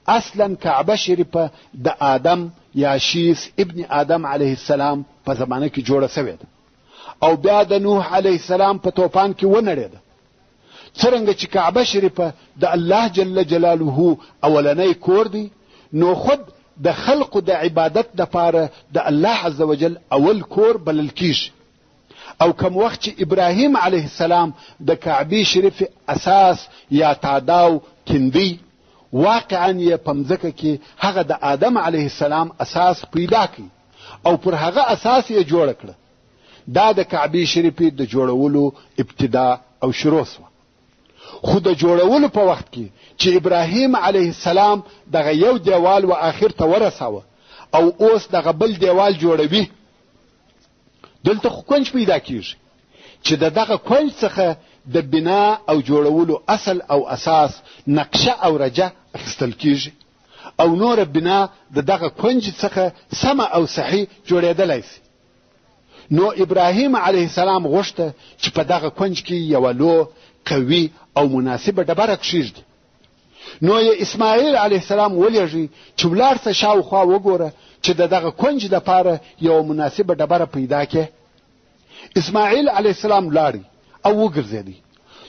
اصلا کعبه شریفه د آدم یا شیس ابن آدم علیه السلام په زمانه کې جوړه سوې ده او بیا د نوح علیه السلام په طوفان کې ونړېده. څرنګه چې کعبه شریفه د الله جل جلاله اولنی کور دی، نو خود د خلقو د عبادت دپاره د الله عز وجل اول کور بلل کیږي. او کم وخت چې ابراهیم علیه السلام د کعبې شریف اساس یا تاداو کندی، واقعا یې په مځکه کې هغه د آدم علیه السلام اساس پیدا کړي او پر هغه اساس یې جوړ کړه. دا د کعبې شریفې د جوړولو ابتدا او شروع سوه. خو د جوړولو په وخت کې چې ابراهیم علیه السلام دغه یو دیوال و آخر ته ورساوه او اوس دغه بل دیوال جوړوي، دلته خو کونج پیدا کیږي چې دغه کونج څخه د بنا او جوړولو اصل او اساس نقشه او رجه اخیستل کیږي او نور بنا دغه کونج څخه سمه او صحیح جوړېدلی سي. نو ابراهیم علیه السلام غوښته چې په دغه کونج کې یوه لو قوي او مناسبه ډبره کښېږدي. نو یې اسماعیل علیه السلام ولېږي چې ولاړ شه شاوخوا وګوره چې دغه کونج دپاره یوه مناسبه ډبره پیدا کړې. اسماعیل علیه السلام لاړی او وګرځېدی،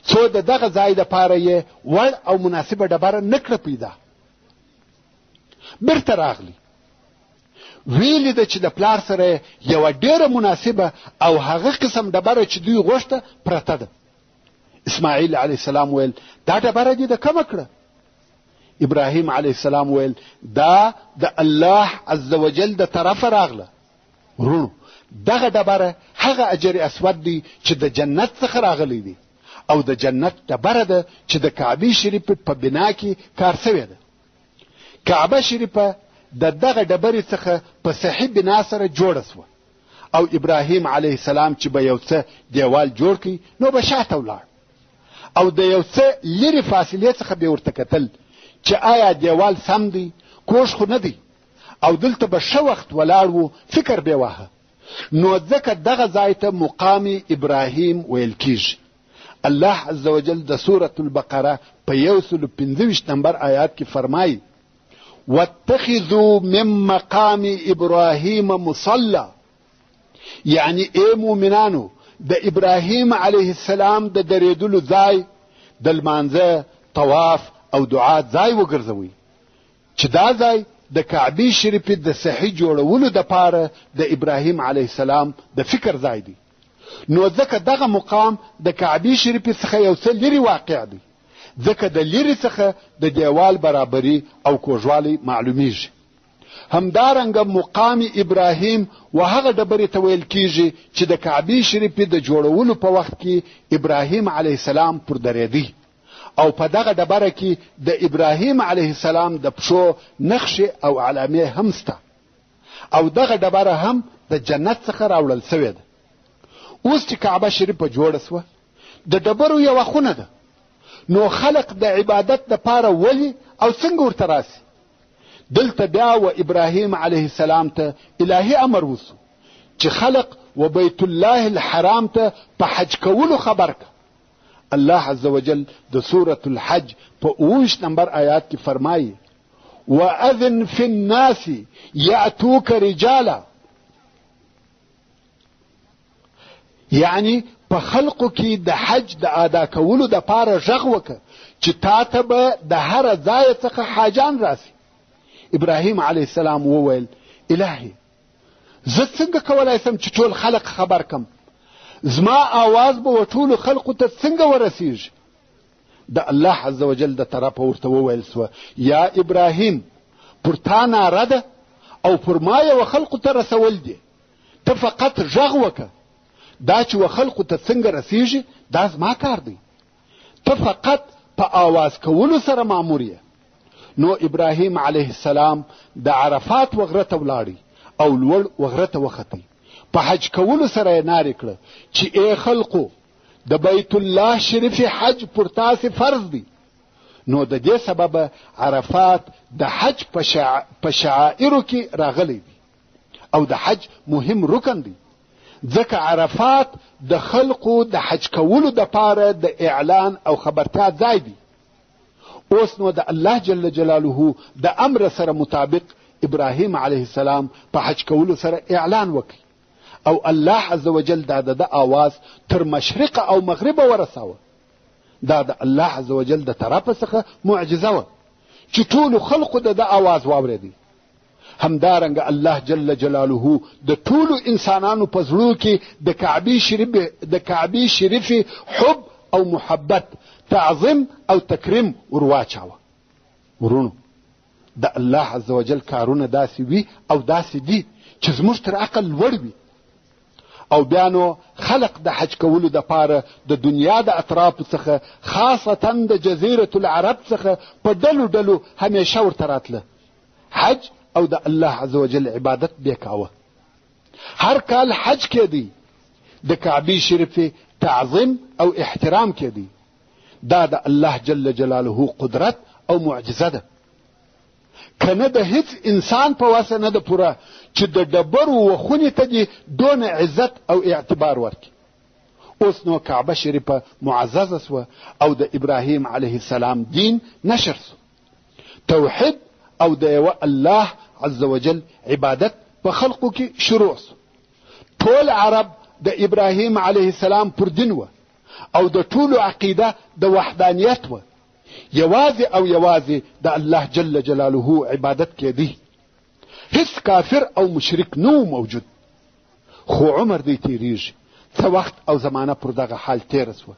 څو دغه ځای دپاره یې وړ او مناسبه ډبره نه کړه پیدا. بیرته راغلی، ویلې ده چې د پلار سره یوه ډېره مناسبه او هغه قسم ډبره چې دوی غوښته پرته ده. اسماعیل علیه السلام ویل دا ډبره دې د کومه کړه؟ ابراهیم علیه السلام ویل دا د الله عز وجل د طرفه راغله. ورونو دغه ډبره هغه اجر اسود دی چې د جنت څخه راغلی دی او د جنت ډبره ده چې د کعبه شریف په بنا کې کار شوی ده. کعبه شریفه د دغه ډبرې څخه په صحیح بنا سره جوړه سوه او ابراهیم علیه السلام چې به یو څه دیوال جوړ کړي نو به شاته ولاړ او د یو څه لرې فاصلې څخه به ورته کتل چې آیا دیوال سم دی کوږ خو نه دی او دلته به ښه وخت ولاړ و فکر به واهه. نو ځکه دغه ځای ته مقام ابراهیم ویل کیږي. الله عز وجل د سورة البقره په 125 نمبر آیات کې فرمایي واتخذوا من مقام ابراهیم مصلى، یعنی ای مومنانو د ابراهیم علیه السلام د درېدلو ځای د لمانځه طواف او دعا ځای وګرځوئ چې دا ځای د کعبه شریفې د صحیح جوړولو دپاره د ابراهیم علیه السلام د فکر ځای دی. نو ځکه دغه مقام د کعبه شریفې څخه یو څه لرې واقع دی، ځکه د لرې څخه د دیوال برابري او کوږوالی معلومیږي. همدارنګه مقام ابراهیم و هغه ډبرې ته ویل کیږي چې د کعبه شریفې د جوړولو په وخت کې ابراهیم علیه السلام پر درېدی او په دغه ډبره کې د ابراهیم علیه السلام د پښو نقشې او علامې هم شته او دغه ډبره هم د جنت څخه راوړل سوې ده. اوس چې کعبه شریفه جوړه سوه د ډبرو یوه خونه ده، نو خلق د عبادت دپاره ولي او څنګه ورته راسي؟ دلته بیا و ابراهیم علیه السلام ته الهي امر وسو چې خلق و بیت الله الحرام ته په حج کولو خبر که. الله عز وجل د سورة الحج په 20 نمبر آیات کې فرمایي وَأَذِنْ فِي النَّاسِ يَأْتُوكَ رِجَالًا، یعنی په خلقو کې د حج د ادا کولو د پاره غږ وکړه چې تا ته به د هر ځای څخه حاجان راسي. ابراهیم علیه السلام وویل الهي زه څنګه کولای سم چې ټول خلق خبر کم؟ زما آواز به ټولو خلقو ته څنګه ورسیږي؟ د الله عز وجل د طرفه ورته وویل سوه یا ابراهیم پر تا ناره ده او پر ما یو خلقو ته رسول دي، ته فقط غږ وکړه. دا چې و خلقو ته څنګه رسیږي دا زما کار دی، ته فقط په آواز کولو سره مامور یې. نو ابراهیم علیه السلام د عرفات وغره ته ولاړی او لوړ وغره ته وختی. په حج کولو سره یې نارې کړه چې ای خلقو د بیت الله شریف حج پر تاسې فرض دی. نو د دې سبب عرفات د حج په شعائرو کې راغلی دی او د حج مهم رکن دی، ځکه عرفات د خلقو د حج کولو دپاره د اعلان او خبرتیا ځای دی. اوس نو د الله جل جلاله د امر سره مطابق ابراهیم علیه السلام په حج کولو سره اعلان وکړي او الله عز وجل دا د آواز تر مشرق او مغرب ورساوه. دا د الله عز وجل د طرفه څخه معجزه وه چې ټولو خلقو د آواز واورېدی. همدارنګه الله جل جلاله د ټولو انسانانو په زړو کې د کعبه شریف حب او محبت، تعظیم او تکریم ورواچاوه. ورونو د الله عز وجل کارونه داسې وي او داسې دي چې زموږ تر عقل لوړ وي. او بیا نو خلق د حج کولو دپاره د دنیا د اطرافو څخه خاصتا د جزیرة العرب څخه په ډلو ډلو همیشه ورته راتله حج او د الله عز وجل عبادت به کاوه. هر کال حج کېدی، د کعبه شریف تعظیم او احترام کېدی. دا د الله جل جلاله قدرت او معجزه ده، کنه د هیڅ انسان په واسه نه ده پوره چې د ډبرو و خونې ته دې دون عزت او اعتبار ورکړي. اوس نو کعبه شریفه معززه سوه او د ابراهیم علیه السلام دین نشر سو. توحید او د یوه الله عز وجل عبادت په خلقو کې شروع سو. ټول عرب د ابراهیم علیه السلام پر دین وه او د ټولو عقیده د وحدانیت وه. یوازې او یوازې د الله جل جلاله عبادت کېدی. هیڅ کافر او مشرک نو موجود. خو عمر دی تیریږي، څه وخت او زمانه پر دغه حال تیره سوه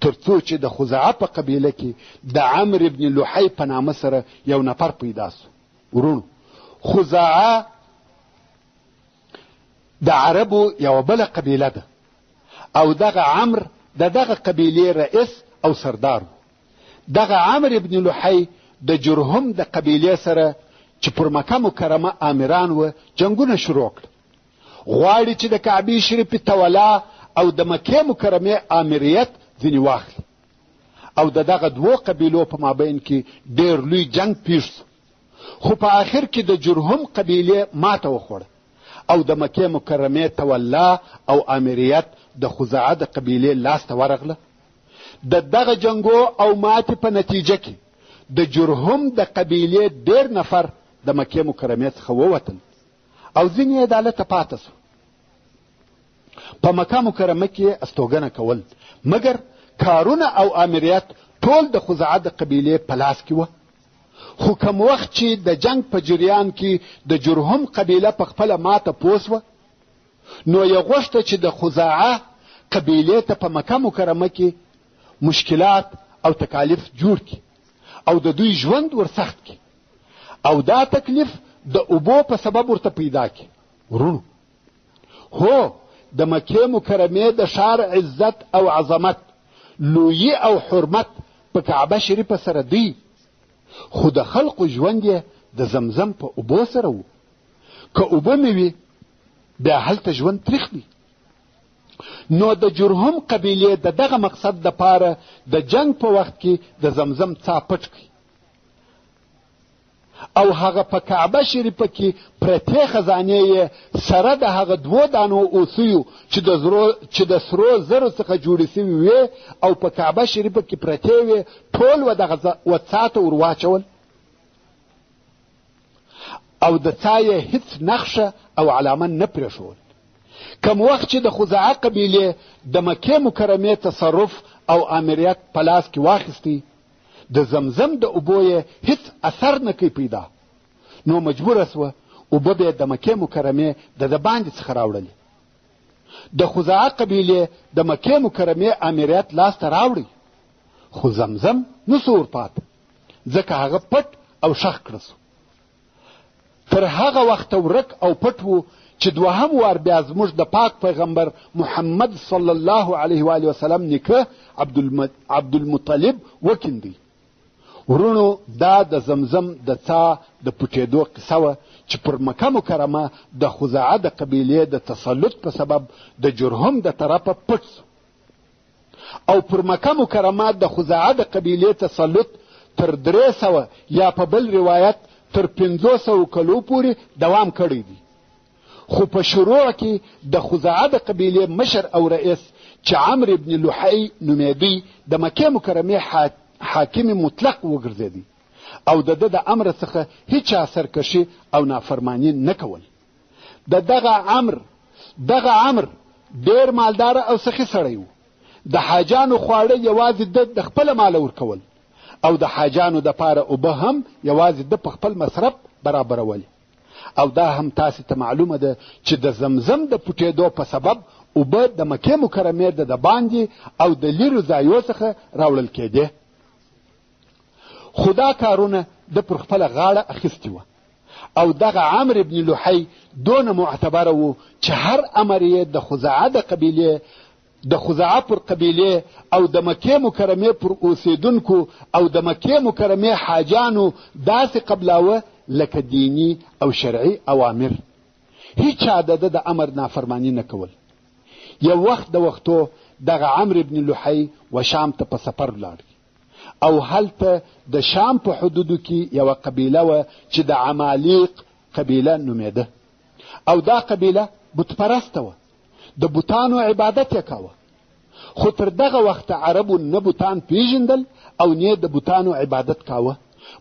تر څو چې د خزاعه په قبیله کې د عمرو ابن لحی په نامه سره یو نفر پیدا سو. ورونو خزاعه د عربو یوه بله قبیله ده او دغه عمر د دغه قبیلې رئیس او سردار و. دغه عمر ابن لحی د جرهم د قبیلې سره چې پر مکه مکرمه آمران و جنګونه شروع کړل. غواړي چې د کعبې شریفې تولا او د مکې مکرمې آمریت ځینې واخلي او د دغه دوو قبیلو په مابین کې ډېر لوی جنګ پیښ شو. خو په آخر کې د جرهم قبیلې ماته وخوړه او د مکې مکرمې تولا او آمریت د خزاعه د قبیلې لاسته ورغله. د دغه جنګو او ماتې په نتیجه کې د جرهم د قبیلې ډېر نفر د مکې مکرمې څخه ووتل او ځینې یې دالته پاته سو. په مکه مکرمه کې استوګنه کول مګر کارونه او آمریت ټول د خزاعه د قبیلې په لاس کې وه. خو کم وخت چې د جنگ په جریان کې د جرهم قبیله په خپله ماته پوه سوه نو یې غوښته چې د خزاعه قبیلې ته په مکه مکرمه کې مشکلات او تکالیف جوړ کړي او د دوی ژوند ورسخت کړي او دا تکلیف د اوبو په سبب ورته پیدا کړي. ورونو هو د مکې مکرمې د ښار عزت او عظمت لویي او حرمت په کعبه شریفه سره دی خو د خلقو ژوند یې د زمزم په اوبو سره و. که اوبه مې وي بیا هلته ژوند تریخ دی. نو د جرهم قبیلې د دغه مقصد دپاره د جنگ په وخت کې د زمزم څا پټ کړي او هغه په کعبه شریفه کې پرتې خزانې یې سره د هغه دوو دانو اوسیو چې د سرو زرو څخه جوړې سوي وې او په کعبه شریفه کې پرتې وې ټول و څا ته ور واچول او د څا یې هیڅ نقشه او علامه نه پرېښول. کم وخت چې د خزاعه قبیلې د مکې مکرمې تصرف او آمریت په لاس کې واخیستی د زمزم د اوبو یې هیڅ اثر نه کوي پیدا نو مجبوره سوه اوبه به د مکې مکرمې د باندې څخه راوړلې. د خزاعه قبیلې د مکې مکرمې آمریت لاسته راوړی خو زمزم نسو ورپاته ځکه هغه پټ او شخ کړه سو. تر هغه وخته ورک او پټ و چې دوهم وار بیا زموږ د پاک پیغمبر محمد صلی الله علیه و آله وسلم نیکه عبدالمطلب وکیندی. ورونو دا د زمزم د څا د پټېدو قصه وه چې پر مکه مکرمه د خزاعه د قبیلې د تسلط په سبب د جرهم د طرفه پټ سو او پر مکه مکرمه د خزاعه د قبیلې تسلط تر 300 یا په بل روایت تر 500 کلو پورې دوام کړی دی. خو په شروع کې د خزاعه د قبیلې مشر او رئیس چې عمرو ابن لحی نومېدی د مکې مکرمې حاکم مطلق وګرځېدی او د ده د امر څخه هیچا سرکشي او نافرمانی نه کول. دغه عمر ډېر مالدار او سخي سړی و. د حاجانو خواړه یوازې د خپله ماله ورکول او د حاجانو دپاره اوبه هم یوازې د په خپل مصرف برابرول. او دا هم تاسې ته معلومه ده چې د زمزم د پټېدو په سبب اوبه د مکې مکرمې د باندې او د لیرو ځایو څخه راوړل کېدې. خو دا کارونه د پر خپله غاړه اخیستې وه او دغه عمرو ابن لحی دونه معتبره و چې هر امر یې د خزاعه پر قبیلې او د مکې مکرمې پر اوسیدونکو او د مکې مکرمې حاجانو داسې قبلاوه لکه دینی او شرعي اوامر. هیچا د امر نافرمانی نه کول. یو وخت د وختو دغه عمرو ابن لحی و شام ته په سفر لاړ او هلته د شام په حدودو کې یوه قبیله وه چې د عمالیق قبیله نومېده او دا قبیله بت پرسته وه. د بوتانو عبادت یې کاوه. خو تر دغه وخته عربو نه بوتان پیژندل او نه د بوتانو عبادت کاوه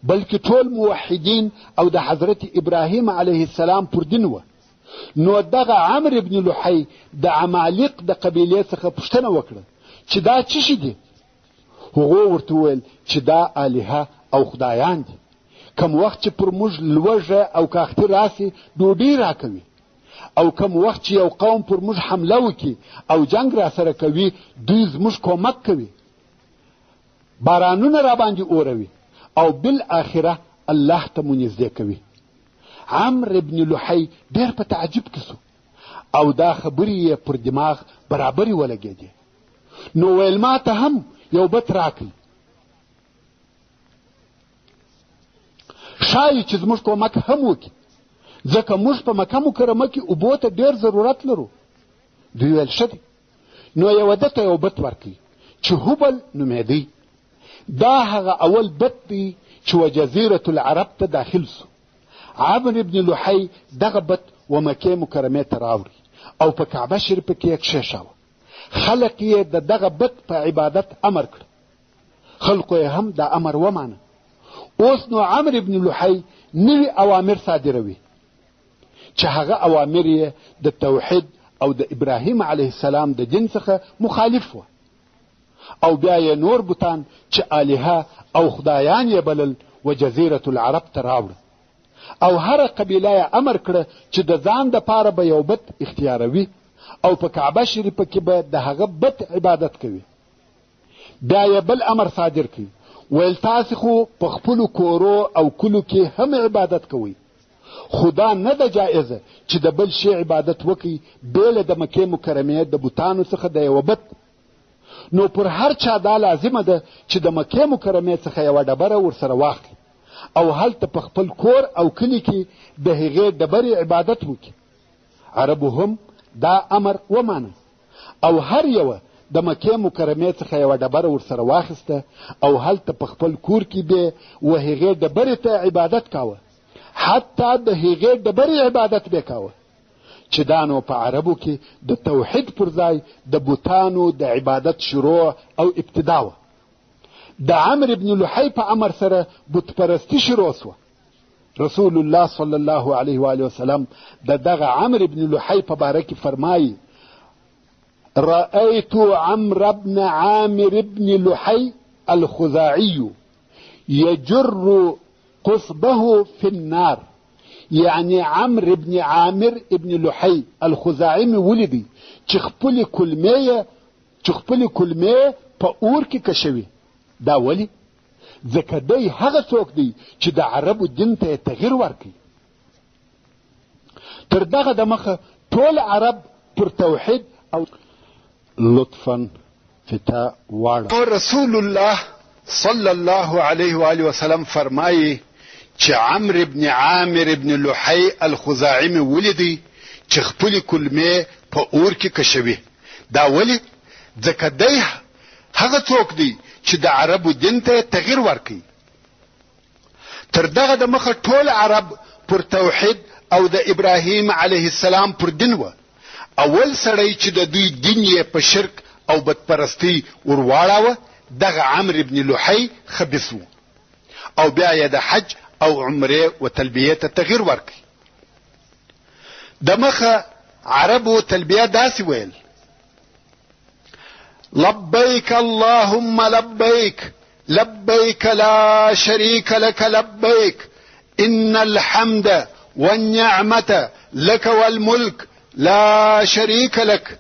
بلکې ټول موحدین او د حضرت ابراهیم علیه السلام پر دین وه. نو دغه عمرو ابن لحی د عمالیق د قبیلې څخه پوښتنه وکړه چې دا څه شي دي؟ هغو ورته وویل چې دا الهه او خدایان دي. کم وخت چې پر موږ لوږه او کاختي راسي ډوډۍ راکوي او کم وخت چې یو قوم پر موږ حمله وکړي او جنگ را سره کوي دوی زموږ کومک کوي، بارانونه را باندې اوروي او بالاخره الله ته مو نږدې کوي. عمرو ابن لحی ډېر په تعجب کې سو او دا خبرې یې پر دماغ برابرې ولګېدې. نو ویل ما ته هم یو بت راکړئ، ښایي چې زموږ کومک هم وکړي، ځکه موږ په مکه مکرمه کې اوبو ته ډېر ضرورت لرو. دوی ویل ښه دی. نو یوه ده ته یو بت ورکړي چې هبل نومېدی. دا هغه اول بت دی چې و جزیرة العرب ته داخل سو. عمرو بن لحی دغه بت و مکې مکرمې ته راوړي او په کعبه شریفه کې یې کښېښاوه. خلق یې د دغه بت په عبادت امر کړ. خلقو یې هم دا امر ومانه. اوس نو عمرو بن لحی نوي اوامر صادروي چې هغه اوامر یې د توحید او د ابراهیم علیه السلام د دین څخه مخالف و. او بیا یې نور بوتان چې الهه او خدایان یې بلل و جزیرة العرب ته راوړه. او هر قبیله یې امر کړه چې د ځان دپاره به یو بت اختیاروي او په کعبه شریفه کې به د هغه بت عبادت کوي. بیا یې بل امر صادر کړي، ویل تاسې خو په خپلو کورو او کلو کې هم عبادت کوئ، خو دا نه ده جایزه چې د بل شي عبادت وکړي بېله د مکې مکرمې د بوتانو څخه د یوه بت. نو پر هر چا دا لازمه ده چې د مکې مکرمې څخه یوه ډبره ورسره واخلي او هلته په خپل کور او کلي کې د هغې ډبرې عبادت وکړي. عربو هم دا امر ومانه او هر یوه د مکې مکرمې څخه یوه ډبره ورسره واخیسته او هلته په خپل کور کې به و هغې ډبرې ته عبادت کاوه، حتی د هغې ډبرې عبادت به کاوه، چې دا نو په عربو کې د توحید پر ځای د بوتانو د عبادت شروع او ابتدا وه. د عمرو بن لحی په امر سره بت پرستی شروع سوه. رسول الله صلی الله علیه و آله وسلم د دغه عمرو بن لحی په باره کې فرمایي: رأيت عمرو بن عامر بن لحي الخزاعي يجر قصبه في النار. يعني عمرو بن عامر بن لحي الخزاعي مې ولیدی چې خپلې کلمې په اور کې کشوي. دا ولی؟ ځکه دی هغه څوک دی چې د عربو دین ته یې تغییر ورکړي. تر دغه د مخه ټول عرب پر توحید او لطفا فتا واړه. رسول الله صلی الله علیه و آله وسلم فرمایي چې عمرو بن عامر بن لحی الخزاعي مې ولیدی چې خپلې کلمې په اور کې کشوي. دا ولی؟ ځکه دی هغه څوک دی چې د عربو دین ته تغییر ورکړي. تر دغه د مخه ټول عرب پر توحید او د ابراهیم علیه السلام پر دین و. اول سړی چې د دوی دین یې په شرک او بدپرستی ورواړاوه دغه عمرو بن لحی خبیث و. او بیا یې د حج او عمره و تلبیه ته تغییر ورکړي. د مخه عربو تلبیه داسې ویل: لبیک اللهم لبیک لبیک لا شریک لک لبیک ان الحمد والنعمة لك والملك لا شریک لک.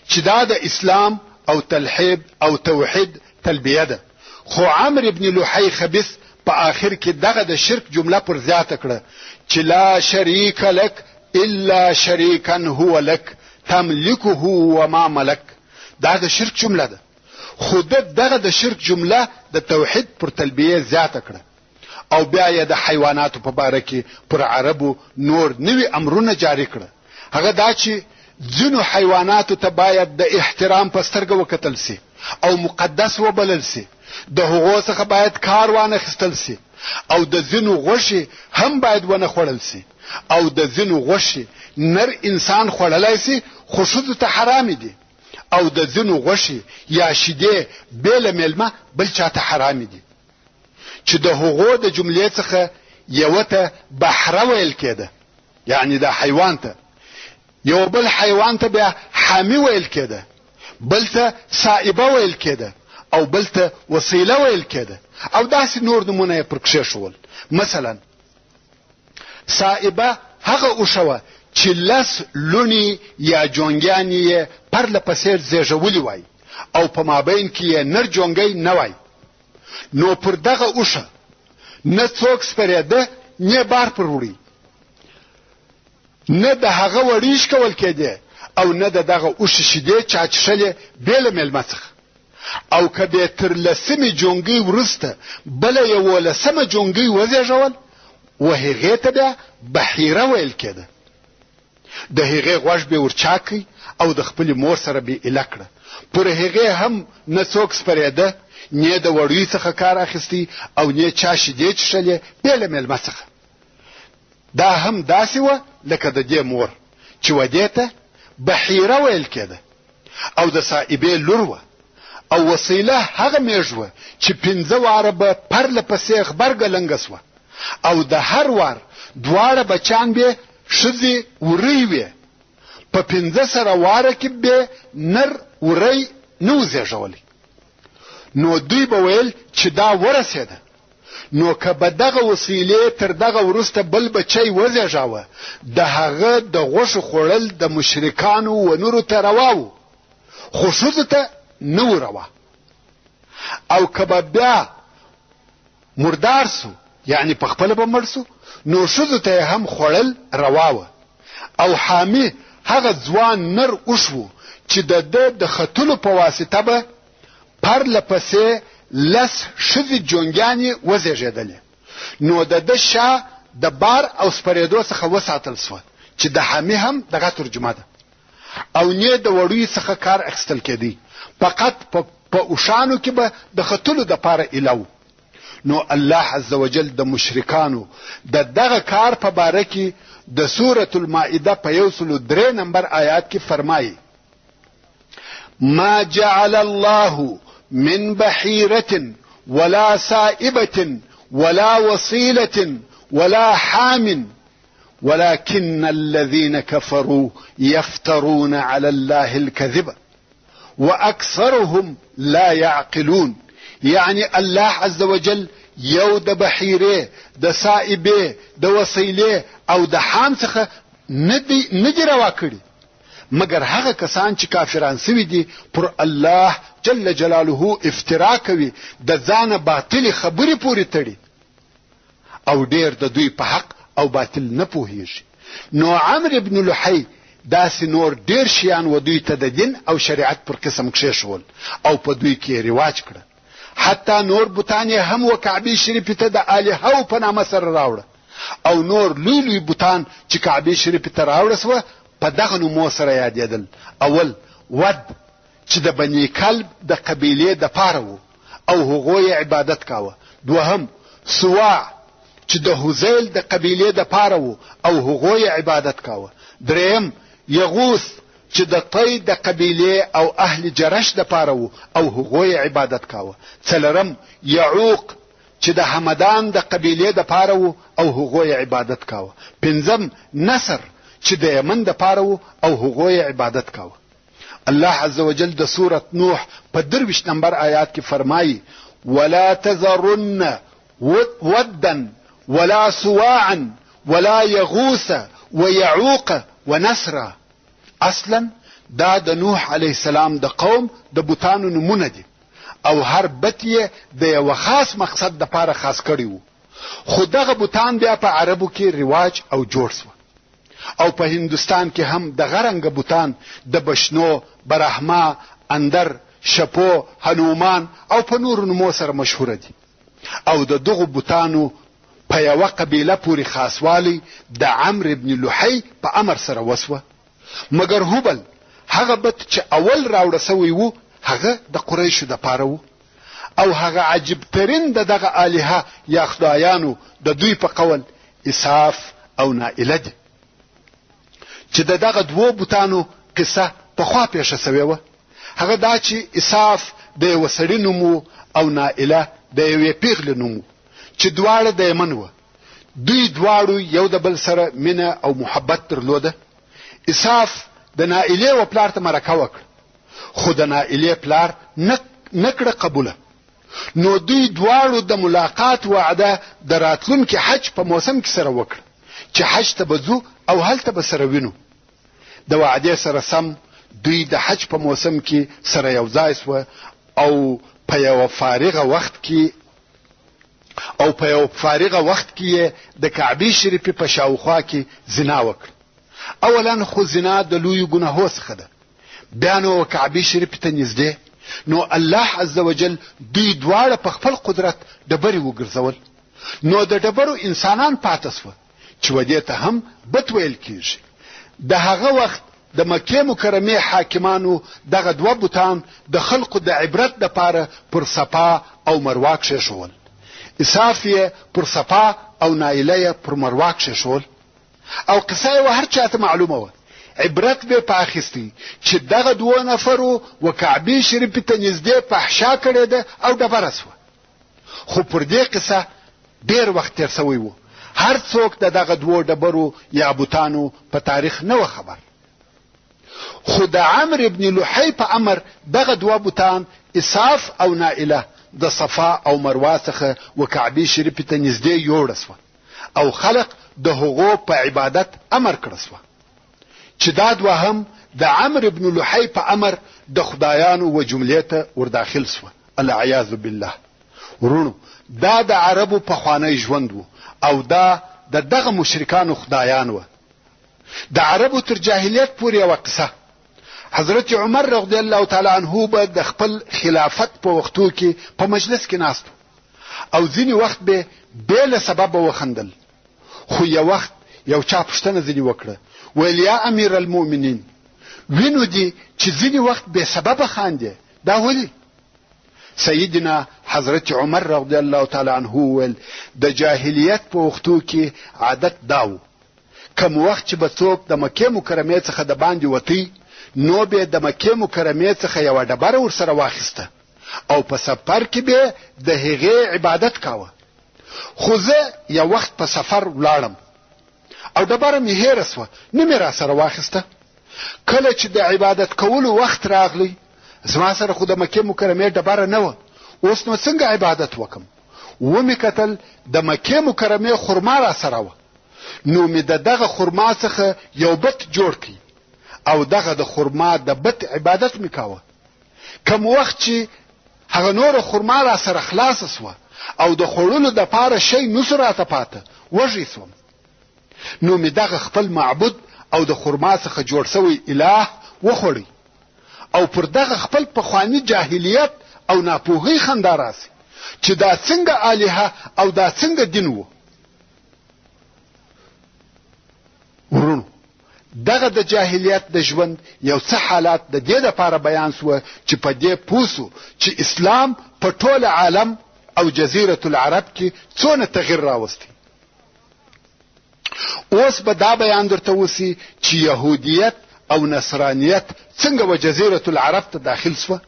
چې دا د اسلام او تلحید او توحید تلبیه ده. خو عمرو بن لحی خبیث په آخر کې دغه د شرک جمله پر زیاته کړه چې لا شریک لک الا شریکا هو لک تملکه وما ملک. دا د شرک جمله ده. خو دغه د شرک جمله د توحید پر تلبیه زیاته کړه. او بیا یې د حیواناتو په باره کې پر عربو نور نوي امرونه جاری کړه. هغه دا چې ځینو حیواناتو ته باید د احترام په سترګه وکتل سي او مقدس وبلل سي، د هغو څخه باید کار وانه اخیستل سي، او د ځینو غوښې هم باید ونه خوړل سي، او د ځینو غوښې نر انسان خوړلی سي خو ښځو ته حرامې دي، او د ځینو غوښې یا شیدې بېله میلمه بل چاته حرامې دي. چې د هغو د جملې څخه یوه ته بحره ویل کېده، یعنی د حیوان ته، یو بل حیوان ته بیا حامی ویل کېده، بل ته سائبه ویل کېده، او بل ته وسیله ویل کېده، او داسې نور نمونه یې پر کښېښول. مثلا سائبه هغه اوښه وه چې 10 لوڼې یا جونګیانې یې پرله پسې زیږولي وای او په مابین کې یې نر جونګی نه وای. نو پر دغه اوښه نه څوک سپرېده نه بار پر وړي، نه د هغه وړي شکول کېده، او نه دغه اوښ شیدې چا څښلې بې له میلمه څخه او که به تر لسمې جونګۍ وروسته بله 11مه جونګۍ وزېږول و هغې ته بیا بحیره ویل کېده. د هغې غوږ به ورچاکی او د خپلې مور سره به ایله کړه. پر هغې هم نه څوک سپرېده، نه د وړیو څخه کار اخیستی او نه چا شیدې څښلې بې له میلمه څخه. دا هم داسې وه لکه د دې مور چې ودې ته بحیره ویل کېده او د صائبې لور وه او وسیله هغه میږ وه چې 5 واره به پرله پسې غبرګه لنګه سوه او د هر وار 2 بچان به ښځې وری وې. په 5 سره واره کې به نر وری نه وزېږولی. نو دوی به ویل چې دا ورسېده. نو که به دغه وسیلې تر دغه وروسته بل بچی وزېږاوه د هغه د غوښو خوړل د مشرکانو و نورو ته روا و، خو ښځو ته نه و روا. او که به بیا مردار سو یعنی په خپله به مړ سو نو ښځو ته هم خوړل روا وه. او حامي هغه ځوان نر اوښ و چې د ده د ختلو په واسطه به پرله پسې 10 ښځې جونګیانې وزېږېدلې. نو د ده شا د بار او سپرېدو څخه وساتل سوه چې د حامي هم دغه ترجمه ده. او نه د وړیو څخه کار اخیستل کېدی، فقط په اوښانو کې به د ختلو دپاره ایله و. نو الله عز وجل د مشرکانو د دغه کار په باره کې د سورة المائده په 103 نمبر آیات کې فرمایي: ما جعل الله من بحيرة ولا سائبة ولا وصيلة ولا حام ولكن الذين كفروا يفترون على الله الكذب وأكثرهم لا يعقلون. يعني الله عز وجل یو د بحیره د سائبه د وسیله او د حام څخه نه دی روا کړي مګر هغه کسان چې کافران سوي دي پر الله جل جلاله افترا کوي، د ځانه باطل خبرې پورې تړي او ډیر د دوی په حق او باطل نه پوهیږي. نو عمرو ابن لحی داسې نور ډیر شیان و دوی ته د دین او شریعت پر قسم کښېښول او په دوی کې رواج کړه. حتی نور بوتان هم و کعبه شریفې ته د الهو په نامه سره راوړه او نور لوی لوی بوتان چې کعبه شریفې ته راوړه سوه په دغه نومو سره یادېدل. اول ود چې د بني کلب د قبیلې د پاره و او هغوی عبادت کاوه. دوهم سواع چې د هزیل د قبیلې د پاره و او هغوی عبادت کاوه. دریم یغوث چې د طی د قبیلې او اهل جرش د پاره و او هغوی عبادت کاوه. څلورم یعوق چې د حمدان د قبیلې د پاره و او هغوی عبادت کاوه. پنځم نصر چې د یمن د پاره و او هغوی عبادت کاوه. الله عز وجل د سورة نوح په 23 نمبر آیات کې فرمایي: ولا تذرن ودا ولا سواعا ولا يغوث ويعوق ونسرا. اصلا دا د نوح علیه السلام د قوم د بوتانو نمونه دي او هر بت یې د یو خاص مقصد د پاره خاص کړی وو. خو دغه بوتان بیا په عربو کې رواج او جوړ سو او په هندوستان کې هم د غرنګ بوتان د بشنو، برهما، اندر، شپو، هنومان او په نور نومو سره مشهور دي. او د دغه بوتانو په یو قبیله پوری خاصوالی د عمرو ابن لحی په امر سره وسوه. مګر هوبل هغه بت چې اول راوړه سوی وو هغه د قریشو د پاره وو او هغه عجیب ترین دغه الها یا خدایانو د دوی په قول اساف او نائله دي چې دغه دوه بوتانو قصه په خوا پیښه سوی وه. هغه دا چې اساف د یو سړي نوم او نائله د یوې پیغلې نوم چې دواړه د یمن وه. دوی دواړو یو د بل سره مینه او محبت درلوده. اساف د نائله و پلار ته مرکه وکړه خو د نائله پلار نه کړه قبوله. نو دوی دواړو د ملاقات وعده د راتلونکي حج په موسم کې سره وکړه چې حج ته بځو او هلته به سره وینو. د وعده سره سم دوی د حج په موسم کې سره یو ځای سوه او په یو فارغه وخت کې د کعبه شریفې په شاوخوا کې زنا وکړه اولا خو زنا د لوی ګناهو څخه ده، بیا نو کعبه شریف ته نږدې، نو الله عز وجل دوی دواړه په خپل قدرت ډبرې وګرځول، نو د ډبرو انسانان پاتې سوه چې ودې ته هم بت ویل کیږي. د هغه وخت د مکې مکرمې حاکمانو دغه دوه بوتان د خلقو د عبرت دپاره پر صفا او مروه کښېښول. اساف یې پر صفا او نایله یې پر مروه کښېښول، او قصه یې هر چاته معلومه وه. عبرت به په اخیستی چې دغه دوه نفرو و کعبې شریفې ته نږدې فحشا کړې ده او ډبره سوه. خو پر دې قصه ډېر وخت تېر سوی و، هر څوک د دغه دوه ډبرو یا بوتانو په تاریخ نه و خبر. خو د عمرو ابن لحی په امر دغه دوه بوتان اساف او نائله د صفا او مروه څخه و کعبې شریفې ته نږدې یوړه سوه، او خلق د هغو په عبادت امر کړه سوه، چې دا دوه هم د عمرو ابن لحی په امر د خدایانو و جملې ته ورداخل سوه. العیاذ بالله. ورونو، دا د عربو پخوانی ژوند و، او دا د دغه مشرکانو خدایان و. د عربو تر جاهلیت پورې یوه قصه. حضرت عمر رضی الله تعالی عنه به د خپل خلافت په وختو کې په مجلس کې ناست او ځینې وخت به بې له سببه وخندل. خو یو وخت یو چا پوښتنه ځینې وکړه، ویل یا امیر المؤمنین، وینو دي چې ځینې وخت بې سببه خاندې، دا ولې؟ سیدنا حضرت عمر رضی الله تعالی عنه ویل د جاهلیت په وختو کې عادت داو، کوم وخت چې به څوک د مکې مکرمې څخه د باندې وتی، نو به د مکې مکرمې څخه یوه ډبره ورسره واخیسته او په سفر کې به د هغې عبادت کاوه. خو زه یو وخت په سفر ولاړم او ډبره مې هېره سوه، نه مې راسره واخیسته. کله چې د عبادت کولو وخت راغلی، زما سره خو د مکې مکرمې ډبره نه وه، اوس نو څنګه عبادت وکم؟ ومې کتل د مکې مکرمې خرما راسره وه، نو مې د دغه خرما څخه یو بت جوړ کړ او دغه د خرما د بت عبادت مې کاوه. کم وخت چې هغه نوره خرما راسره خلاصه سوه او د خوړلو دپاره شی نسو راته پاته، وږی سوم، نو مې دغه خپل معبود او د خرما څخه جوړ سوی اله وخوړی، او پر دغه خپل پخوانی جاهلیت او ناپوهۍ خندا راسي چې دا څنګه الهه او دا څنګه دین وو. ورونو، دغه د جاهلیت د ژوند یو څه حالات د دې دپاره بیان سوه چې په دې پوه سو چې اسلام په ټول عالم او جزیرة العرب کې څونه تغییر راوستی. اوس به دا بیان درته وسی چې یهودیت او نصرانیت څنګه و جزیرة العرب ته داخل سوه.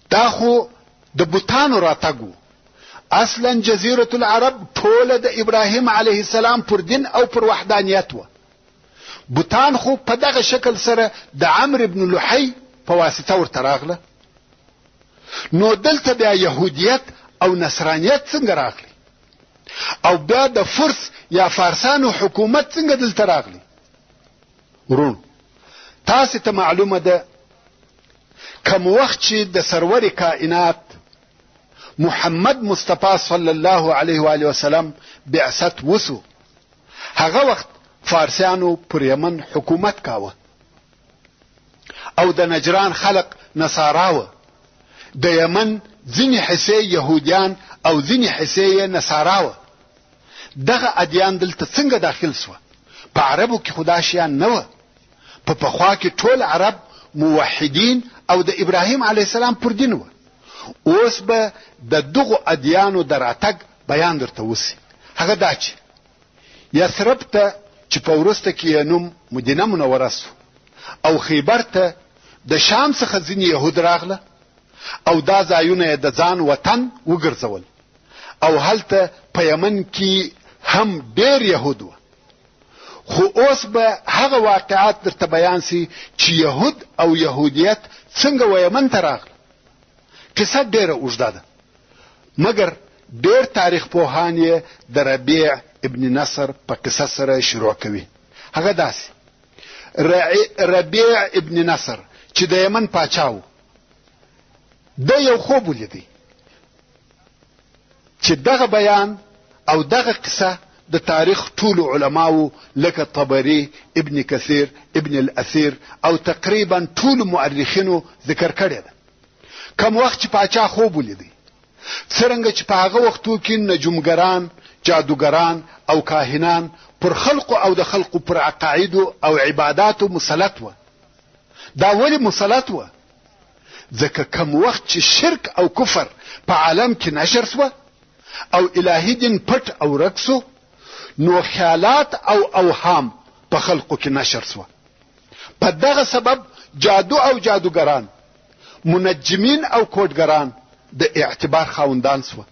دا خو د بوتانو راتګ و. اصلا جزیرة العرب ټوله د ابراهیم علیه السلام پر دین او پر وحدانیت و. بوتان خو په دغه شکل سره د عمرو ابن لحی په واسطه ورته راغله. نو دلته بیا یهودیت او نصرانیت څنګه راغلی؟ او بیا د فرس یا فارسانو حکومت څنګه دلته راغلی؟ ورونو، تاسو ته معلومه ده کوم وخت چې د سرور کائنات محمد مصطفی صلی الله علیه و آله وسلم بعثت وسو، هغه وخت فارسیانو پر یمن حکومت کاوه او د نجران خلق نصاراوه. د یمن ځینې حصې یهودیان او ځینې حصې نصاراوه. دغه ادیان دلته څنګه داخل سوه؟ په عربو کې خو دا شیان نه وه. په پخوا کې ټول عرب موحدین او د ابراهیم علیه السلام پر دین وه. اوس به د دغو ادیانو د راتګ بیان درته وسي. هغه دا چې یثرب ته چې په وروسته کې یې نوم مدینه منوره سو، او خیبر ته د شام څخه ځینې یهود راغله او دا ځایونه یې د ځان وطن وګرځول، او هلته په یمن کې هم ډېر یهود وه. خو اوس به هغه واقعات درته بیان سي چې یهود او یهودیت څنګه و یمن ته راغله. قصه ډېره اوږده ده، مګر ډېر تاریخ پوهان یې د ربیع ابن نصر په قصه سره شروع کوي. هغه داسې ربیع ابن نصر چې د یمن پاچا و، د یو خوب ولیدی چې دغه بیان او دغه قصه د تاریخ ټول علماو لکه طبري، ابن کثیر، ابن الاثیر او تقریبا ټول مؤرخینو ذکر کړی ده. کوم وخت چې پاچا خوب ولیدی، څرنګه چې په هغه وختو کې نجومګران، جادوګران او کاهنان پر خلقو او د خلقو پر عقایدو او عباداتو مسلط و. دا ولی مسلط و؟ ځکه کوم وخت چې شرک او کفر په عالم کې نشر سو او الهي دین پټ او رکسو، نو خیالات او اوهام په خلقو کې نشر سو. په دغه سبب جادو او جادوګران، منجمین او کوډګران د اعتبار خاوندان سو.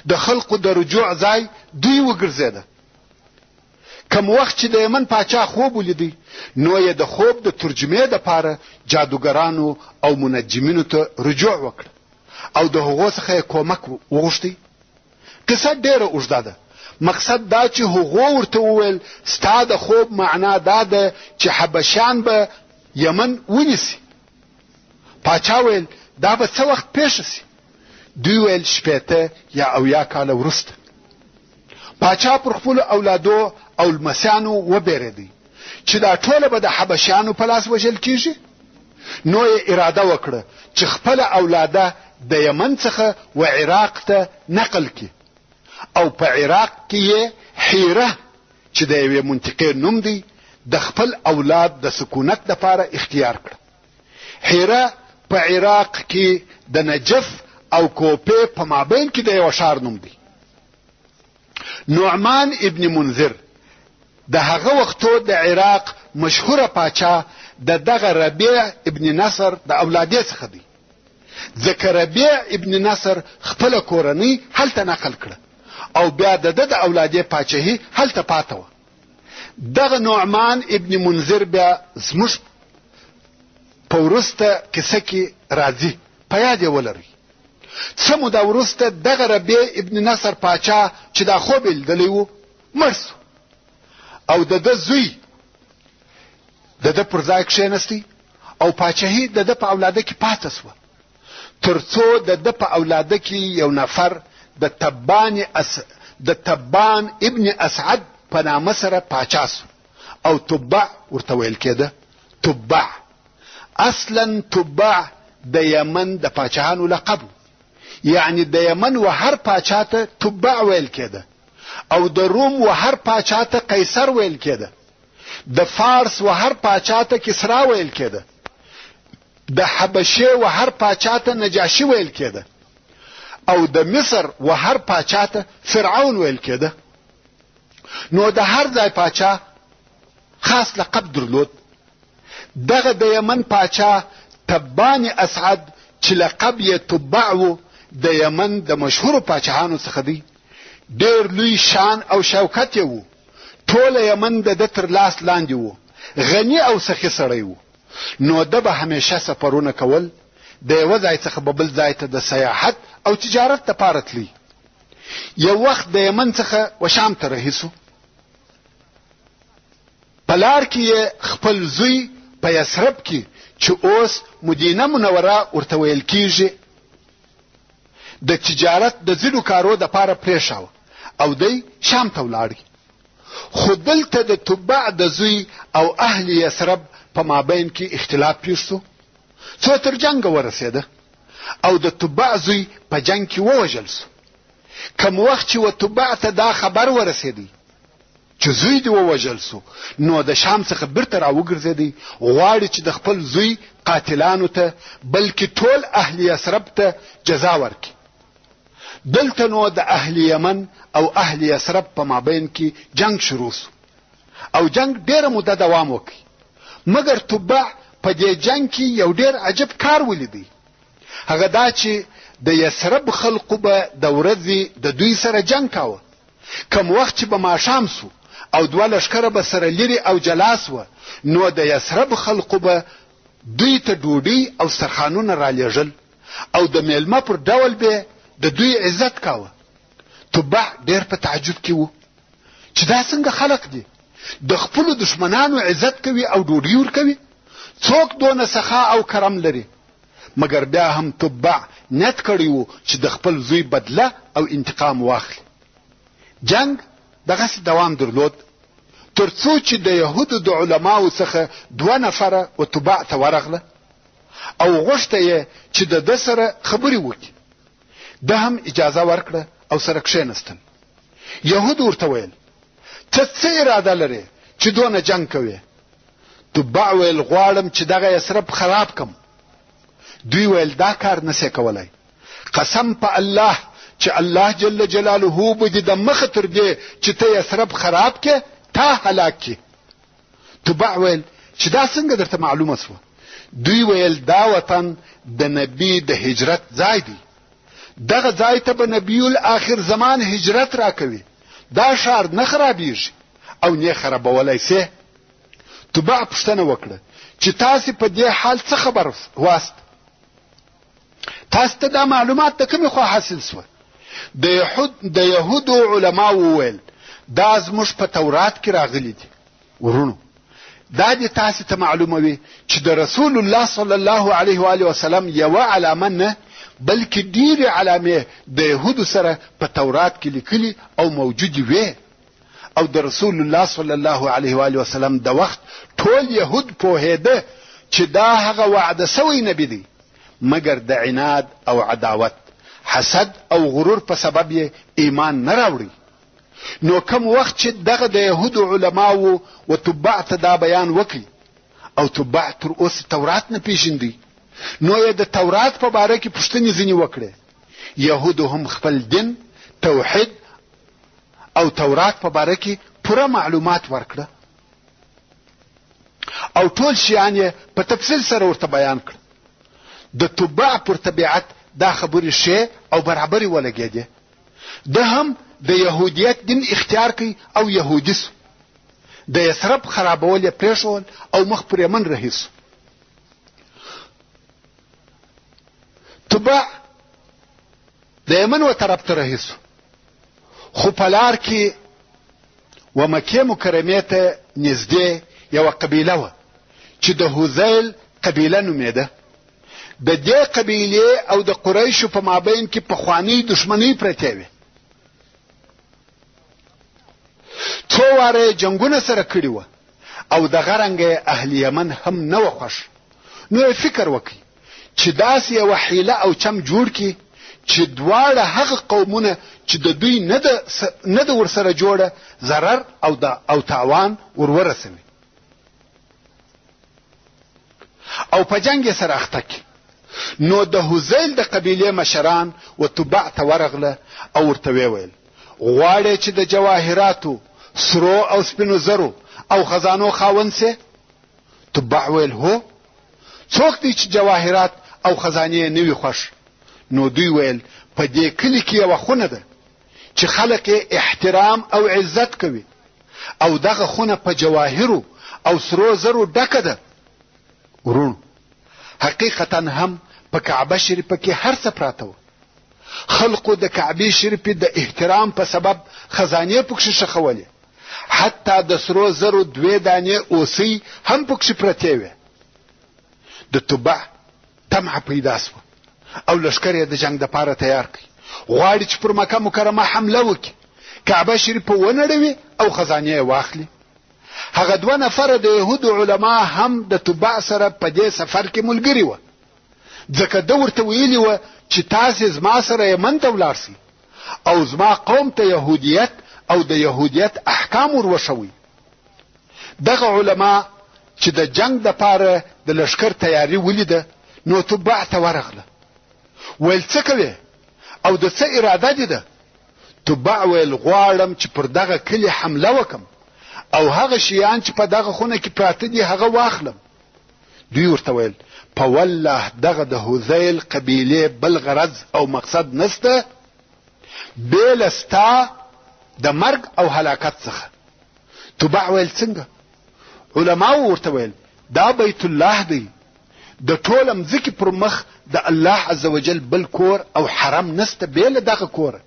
د خلقو د رجوع ځای دوی وګرځیده. کوم وخت چې د یمن پاچا خوب ولیدی، نو یې د خوب د ترجمې دپاره جادوګرانو او منجمینو ته رجوع وکړ او د هغو څخه یې کومک وغوښتی. قصه ډیره اوږده ده. مقصد دا چې هغو ورته وویل ستا د خوب معنا دا ده چې حبشیان به یمن ونیسي. پاچا ویل دا به څه وخت پیښ سي؟ دوی ویل 80 یا 80 کاله وروسته. پاچا پر خپلو اولادو او لمسیانو وبېرېدی چې دا ټوله به د حبشیانو په لاس وژل کیږي. نو یې اراده وکړه چې خپله اولاده د یمن څخه و عراق ته نقل کړي او په عراق کې یې حیره چې د یوې منطقې نوم دی د خپل اولاد د سکونت دپاره اختیار کړه. حیره په عراق کې د نجف او کوپې په مابین کې د یو ښار نوم دی. نعمان ابن منذر د هغه وختو د عراق مشهوره پاچا د دغه ربیع ابن نصر د اولادې څخه دی. ځکه ربیع ابن نصر خپله کورنۍ هلته نقل کړه او بیا د ده د اولادې پاچاهي هلته پاته وه. دغه نعمان ابن منذر بیا زموږ په وروسته کیسه کې راځي، په یاد یې ولرئ. څه موده وروسته دغه ربیع ابن نصر پاچا چې دا خوب یې لیدلی و مړ سو او د ده زوی د ده پر ځای کښېنستی او پاچاهي د ده په اولاده کې پاته سوه، تر څو د ده په اولاده کې یو نفر د تبان ابن اسعد په نامه سره پاچا سو او تبع ورته ویل کېده. تبع اصلا تبع د یمن د پاچاهانو لقب، یعنی د یمن و هر پاچا ته تبع ویل کېده او د روم و هر پاچا ته قیصر ویل کېده. د فارس و هر پاچا ته کسرا ویل کېده. د حبشه و هر پاچا ته نجاشي ویل کېده او د مصر و هر پاچا ته فرعون ویل کېده. نو د هر ځای پاچا خاص لقب درلود. دغه د یمن پاچا تبان اسعد چې لقب یې تبع و د یمن د مشهورو پاچاهانو څخه دی. ډېر لوی شان او شوکت یې و. ټوله یمن د ده تر لاس لاندې و. غني او سخي سړی و. نو ده به همیشه سفرونه کول، د یوه ځای څخه به بل ځای ته د سیاحت او تجارت دپاره تلي. یو وخت د یمن څخه و شام ته رهي سو. په لار کې یې خپل زوی په یثرب کې چې اوس مدینه منوره ورته ویل کیږي د تجارت د ځینو کارو دپاره پرېښاوه او دی شام ته ولاړی. خو دلته د تبع د زوی او اهل یثرب په مابین کې اختلاف پیښ سو، څو تر جنګه ورسېده او د تبع زوی په جنګ کې ووژل سو. کوم وخت چې و تبع ته دا خبر ورسېدی چې زوی دی ووژل سو، نو د شام څخه بیرته راوګرځېدی، غواړي چې د خپل زوی قاتلانو ته بلکې ټول اهل یثرب ته جزا ورکړي. دلته نو د اهل یمن او اهل یثرب په مابین کې جنگ شروع سو او جنگ ډیره موده دوام وکړي. مګر تبع په دې جنگ کې یو ډیر عجب کار ولیدی. هغه دا چې د یثرب خلقو به د ورځې د دوی سره جنگ کاوه. کوم وخت چې به ماښام سو او دوه لښکره به سره لري او جلا سوه، نو د یثرب خلقو به دوی ته ډوډۍ او سرخانونه را لېږل او د میلمه پر ډول به د دوی عزت کاوه. تبع ډیر په تعجب کې و چې دا څنګه خلق دي، د خپلو دشمنانو عزت کوي او ډوډۍ ورکوي. څوک دونه سخا او کرم لري؟ مګر بیا هم تبع نیت کړی و چې د خپل زوی بدله او انتقام واخلي. جنگ دغسې دوام درلود تر څو چې د یهودو د علماو څخه 2 نفره اتباع ته ورغله او غوښته یې چې د ده سره خبرې وکړي. ده هم اجازه ورکړه او سره کښېنستل. یهود ورته ویل ته څه اراده لرې چې دونه جنګ کوې؟ تبع ویل غواړم چې دغه یثرب خراب کم. دوی ویل دا کار نسې کولای. قسم په الله چې الله جل جلاله به دې د مخه تر دې چې ته یثرب خراب کې تا هلاک کې. تبع ویل چې دا څنګه درته معلومه سوه؟ دوی ویل دا وطن د نبی د هجرت ځای دی. دغه ځای ته به نبی الاخر زمان هجرت راکوي. دا ښار نه خرابیږي او نه خرابولی سي. تبع پوښتنه وکړه چې تاسې په دې حال څه خبر واست؟ تاسو ته دا معلومات د کومې خوا حاصل سوه؟ د یهودو علما وویل دا زموږ په تورات کې راغلی دي. ورونو دا دې تاسې ته معلوموي چې د رسول الله صلی الله علیه و آله وسلم یوه علامه نه بلکې ډېرې علامې د یهودو سره په تورات کې لیکلي او موجودې وې او د رسول الله صلی الله علیه و آله وسلم د وخت ټول یهود پوهېده چې دا هغه وعده سوی نبی دی مګر د عناد او عداوت حسد او غرور په سبب یې ایمان نه راوړي. نو کوم وخت چې دغه د یهودو علماو و تبع ته دا بیان وکړي او تبع تر اوسه تورات نه پیژندي نو یې د تورات په باره کې پوښتنې ځینې وکړې. یهودو هم خپل دین توحید او تورات په باره کې پوره معلومات ورکړه او ټول شیان یې په تفصیل سره ورته بیان کړ. د تبع پر طبیعت دا خبرې ښې او برابرې ولګېدې. ده هم د یهودیت دین اختیار کوي او یهودي سو. د یثرب خرابول یې پرېښول او مخ پر یمن رهي سو. تبع د یمن و طرف ته رهي سو خو په لار کې و مکې مکرمې ته نږدې یوه قبیله وه چې د هذیل قبیله نومېده. د دې قبیلې او د قریشو په مابین کې پخوانۍ دښمنۍ پرتې وې. څو واره جنګونه سره کړي وه او دغه رنګه اهل یمن هم نه وه خوښ. نو یې فکر وکړي چې داسې یوه حیله او چم جوړ کړي چې دواړه هغه قومونه چې د دوی نه د ورسره جوړه ضرر او تاوان ورورسوي او په جنګ یې سره اخته کړي. نو د هذیل د قبیلې مشران و تبع ته ورغله او ورته ویل غواړې چې د جواهراتو سرو او سپینو زرو او خزانو خاوند سي؟ تبع ویل هو. څوک دی چې جواهرات او خزانې نه وي خوښ؟ نو دوی ویل په دې کلي کې یوه خونه ده چې خلک یې احترام او عزت کوي او دغه خونه په جواهرو او سرو زرو ډکه ده. ورونو حقیقتا هم په کعبه شریفه کې هر څه پراته وه. خلقو د کعبې شریفې د احترام په سبب خزانې پکښې ښخولې. حتی د سرو زرو 2 دانې اوسۍ هم پکښې پرتې وې. د تبع طمع پیدا سوه او لښکر یې د جنګ دپاره تیار کړي. غواړي چې پر مکه مکرمه حمله وکړي، کعبه شریفه ونړوي او خزانې یې واخلي. هغه 2 نفره د یهودو علما هم د تبع سره په دې سفر کې ملګري وه. ځکه ده ورته ویلي وه چې تاسې زما سره یمن ته ولاړ سئ او زما قوم ته یهودیت او د یهودیت احکام ور وښوئ. دغه علما چې د جنگ دپاره د لښکر تیاری ولیده نو تبع ته ورغله. ویل څه کوې او د څه اراده دې ده؟ تبع ویل غواړم چې پر دغه کلي حمله وکم او هغه شیان چې په دغه خونه کې پراته دي هغه واخلم. دوی ورته ویل په والله دغه د هذیل قبیلې بل غرض او مقصد نسته بې له ستا د مرګ او هلاکت څخه. تبع ویل څنګه؟ علماو ورته ویل دا بیت الله دی، د ټوله مځکې پر مخ د الله عز وجل بل کور او حرم نسته بې له دغه کوره.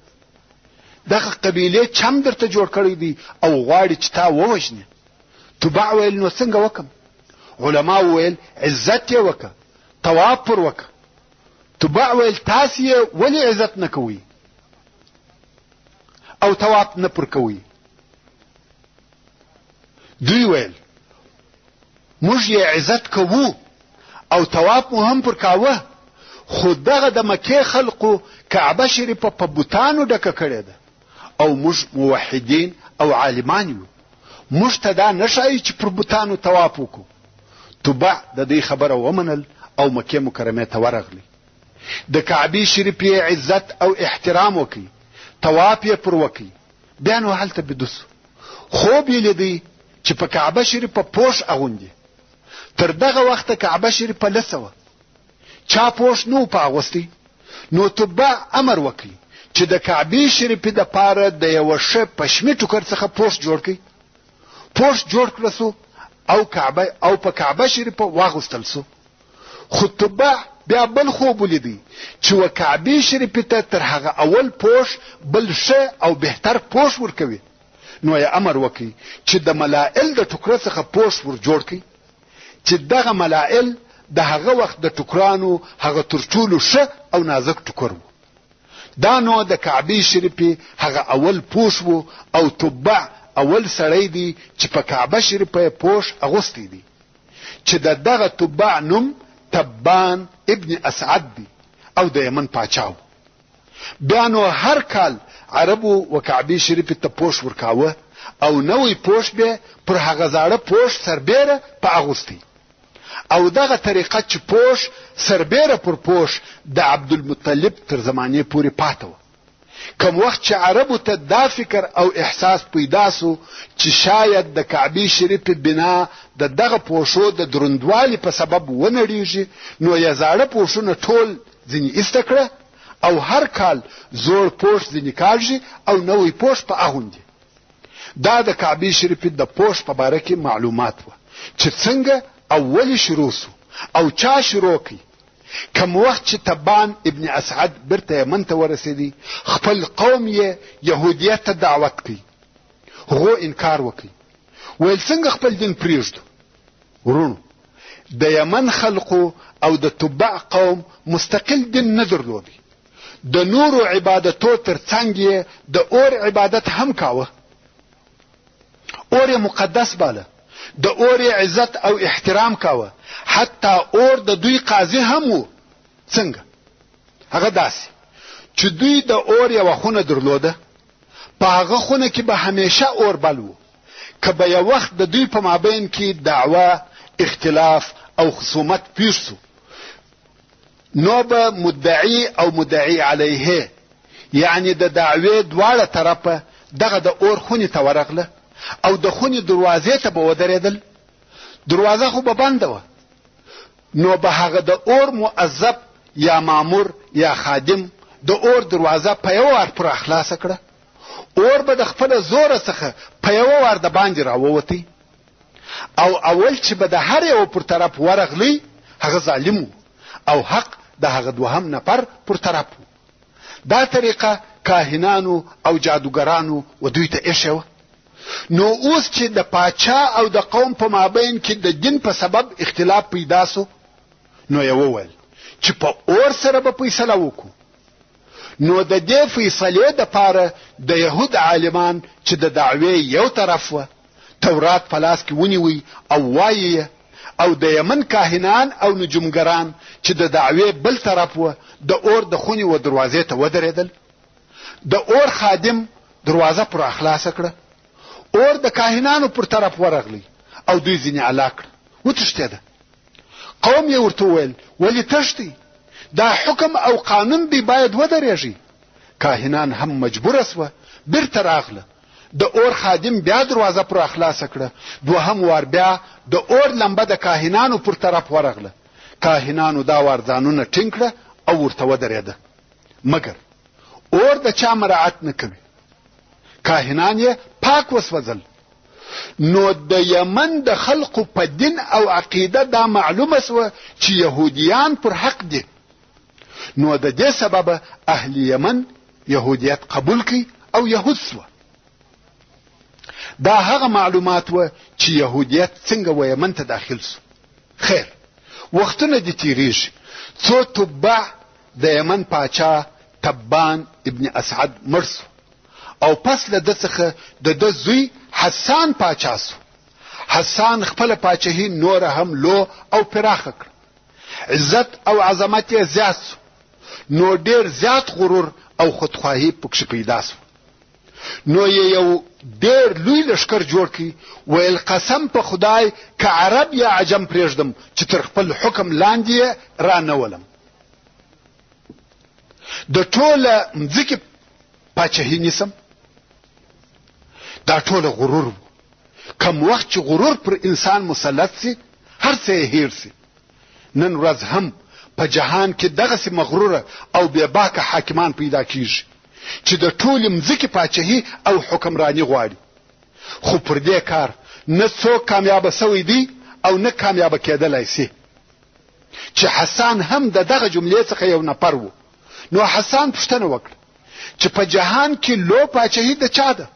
دغه قبیلې چم درته جوړ کړی دی او غواړي چې تا ووژني. تبع ویل نو څنګه وکم؟ علما ویل عزت یې وکه، طواف پر وکه. تبع ویل تاسې یې ولې عزت نه کوئ او طواف نه پر کوئ؟ دوی ویل موږ یې عزت کوو او طواف مو هم پر کاوه، خو دغه د مکې خلقو کعبه شریفه په بوتانو ډکه کړې ده او موږ موحدین او عالمان یو، موږ ته دا نه ښایي چې پر بوتانو طواف وکړو. تبع د دې خبره ومنل او مکې مکرمې ته ورغلی. د کعبې شریفې عزت او احترام وکړي، طواف یې پر وکړي. بیا نو هلته بدوسو خوب یې لیدی چې په کعبه شریفه پوش اغوندي. تر دغه وخته کعبه شریفه لسه وه، چا پوش نو په اغوستی. نو تبع امر وکړي چې د کعبې شریفې د پاره د یو ښه پشمي ټوکر څخه پوش جوړ کړي. پوش جوړ کړه سو او په کعبه شریفه واغوستل سو. خو تبع بیا بل خوب ولیدی چې و کعبې شریفې ته تر هغه اول پوش بل ښه او بهتر پوش ورکوي. نو یې امر وکړي چې د ملائل د ټوکر څخه پوش ور جوړ کړي چې دغه ملائل د هغه وخت د ټوکرانو هغه تر ټولو ښه او نازک ټوکر و. دا نو د کعبې شریفې هغه اول پوش و او تبع اول سړی دی چې په کعبه شریفه پوش اغوستی دی، چې دغه تبع نوم تبان ابن اسعد دی او د یمن پاچاو. بیا نو هر کال عربو و کعبې شریفې ته پوش ورکاوه او نوی پوش به پر هغه زاړه پوش سربیره په اغوستی. او دغه طریقه چې پوش سربیره پر پوش د عبدالمطلب تر زمانې پورې پاته و. کم وخت چې عربو ته دا فکر او احساس پیدا سو چې شاید د کعبې شریفې بنا د دغه پوشو د دروندوالي په سبب ونړیږي، نو یې زاړه پوشونه ټول ځینې ایسته کړه او هر کال زوړ پوش ځینې کاږي او نوی پوش په اغوندي. دا د کعبې شریفې د پوش په باره کې معلومات و چې څنګه اولی شروع سو او چا شروع کی. کم وخت چې تبان ابن اسعد برته یمن ته ورسېدی، خپل قوم یې یهودیت ته دعوت کړي. هغو انکار وکړي، ویل څنګه خپل دین پرېږدو. ورونو د یمن خلقو او د تبع قوم مستقل دین نه درلودی. د نورو عبادتو تر څنګ یې د اور عبادت هم کاوه. اور یې مقدس باله، د اور عزت او احترام کاوه، حتی اور د دوی قاضي هم وو. څنګه؟ هغه داسې چې دوی د اور یوه خونه درلوده، په هغه خونه کې به همیشه اور بل وو. که به یو وخت د دوی په مابین کې دعوه، اختلاف او خصومت پیښ سو، نو به مدعی او مدعی علیه، یعنی د دعوی دواړه طرفه دغه د اور خونې ته ورغله او د خونې دروازې ته به ودرېدل. دروازه خو به بنده وه، نو به هغه د اور معذب یا مامور یا خادم د اور دروازه په یو وار پر اخلاص کړه. اور به د خپل زور څخه په یو وار د باندې راووتی او اول چې به د هر یو پر طرف ورغلی هغه ظالم او حق د هغه دوهم نفر پر طرف. دا طریقه کاهنانو او جادوګرانو و دوی ته ایښې وه. نو اوس چې د پاچا او د قوم په مابین کې د دین په سبب اختلاف پیدا سو، نو یې وویل چې په اور سره به فیصله وکړو. نو د دې فیصلې دپاره د یهود عالمان چې د دعوې یو طرف وه تورات په لاس کې ونیوی او وایي، او د یمن کاهنان او نجومګران چې د دعوې بل طرف وه د اور د خونې و دروازې ته ودرېدل. د اور خادم دروازه پر اخلاصه کړه، اور د کاهنانو پر طرف ورغلی او دوی ځینې علا کړه، وتښتېده. قوم یې ورته وویل ولې تښتئ؟ دا حکم او قانون دی باید ودرېږي. کاهنان هم مجبوره سوه، بیرته راغله. د اور خادم بیا دروازه پر اخلاصه کړه، دوهم وار بیا د اور لمبه د کاهنانو پر طرف ورغله. کاهنانو دا وار ځانونه ټینګ کړه او ورته ودرېده، مګر اور د چا مراعات نه کوي. کاهنان یې پاک وسوځل. نو د یمن د خلقو په دین او عقیده دا معلومه سوه چې یهودیان پر حق دي. نو د دې سببه اهل یمن یهودیت قبول کړي او یهود سوه. دا هغه معلومات و چې یهودیت څنګه و یمن ته داخل سو. خیر، وختونه دي تیریږي. څو تبع د یمن پاچا تبان ابن اسعد مړ سو او پس له ده څخه د ده زوی حسان پاچا سو. حسان خپل پاچهي نور هم لو او پراخه کړ. عزت او عظمت یې زیات سو، نو ډیر زیات غرور او خودخواهی پکښ پیدا سو. نو یو ډیر لوی لشکر جوړ کړي، ویل قسم په خدای که عرب یا عجم پرېږدم چې تر خپل حکم لاندې را نه ولم. د ټوله مځکې پاچهي نیسم. دا ټوله غرور و. کم وخت چې غرور پر انسان مسلط سي، هر څه یې هیر سي. نن ورځ هم په جهان کې دغسې مغروره او بې باکه حاکمان پیدا کیږي چې د ټولې مځکې پاچهي او حکمراني غواړي. خو پر دې کار نه څوک کامیابه سوی دی او نه کامیابه کېدلی سي. چې حسان هم د دغه جملې څخه یو نفر و. نو حسان پوښتنه وکړه چې په جهان کې لو پاچهي د چا ده؟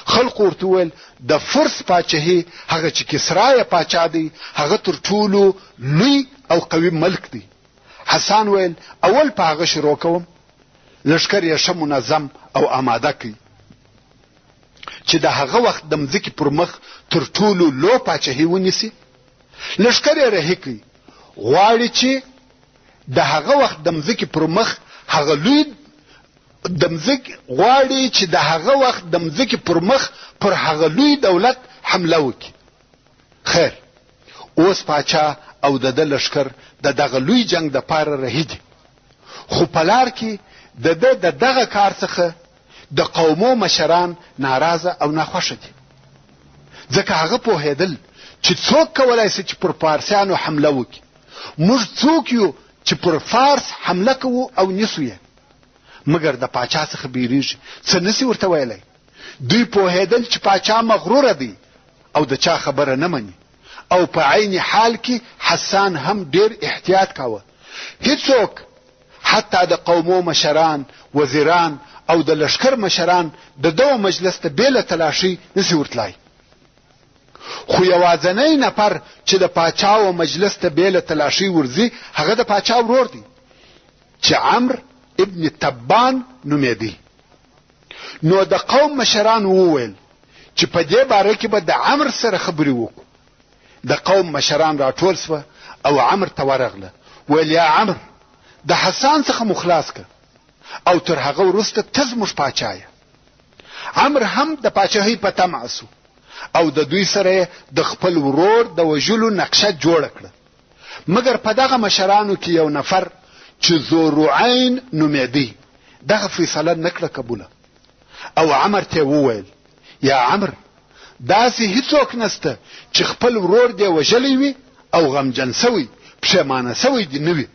خلق ورته وویل د فرس پاچهي، هغه چې کسرا یې پاچا دی، هغه تر ټولو لوی او قوي ملک دی. حسان ویل اول په هغه شروع کوم، لشکر یې ښه منظم او آماده کړي چې د هغه وخت د مځکې پر مخ تر ټولو لو پاچهي ونیسي. لشکر یې رهي کړي، غواړي چې د هغه وخت د مځکې پر مخ هغه لوی غواړي چې د هغه وخت د مځکې پر مخ پر هغه لوی دولت حمله وکړي. خیر، اوس پاچا او د لشکر د دغه لوی جنگ د پاره رهي دي. خو په لار کې د دغه کار څخه د قومو مشران ناراضه او ناخوښه دي، ځکه هغه پوهېدل چې څوک کولای شي چې پر فارسیانو حمله وکړي. موږ څوک یو چې پر فارس حمله کوو او نیسو یې؟ مګر د پاچا څخه بیریږي، څه نسی ورته ویلی. دوی پوهېدل چې پاچا مغروره دی او د چا خبره نه مني. او په عین حال کې حسان هم ډیر احتیاط کاوه. هیڅوک حتی د قومو مشران، وزیران او د لشکر مشران د دغه مجلس ته بېله تلاشي نسی ورتلای. خو یوازینی نفر چې د پاچا او مجلس ته بېله تلاشي ورځي، هغه د پاچا ورور دی چې عمرو ابن تبان نومېدی. نو د قوم مشران وویل چې په دې باره کې به د عمرو سره خبرې وکړو. د قوم مشران راټول سوه او عمرو ته ورغله، ویل یا عمرو، د حسان څخه مخلاص که او تر هغه وروسته ته زموږ پاچا یې. عمرو هم د پاچاهۍ په طمع سو او د دوی سره د خپل ورور د وژلو نقشه جوړه کړه. مګر په دغه مشرانو کې یو نفر چې ذوالرعین نومېدی دغه فیصله نه کړه قبوله. او عمرو ته وویل یا عمرو، داسې هیڅوک نسته چې خپل ورور دی وژلی وي او غمجن سوی پښیمانه سوی دی نه وي.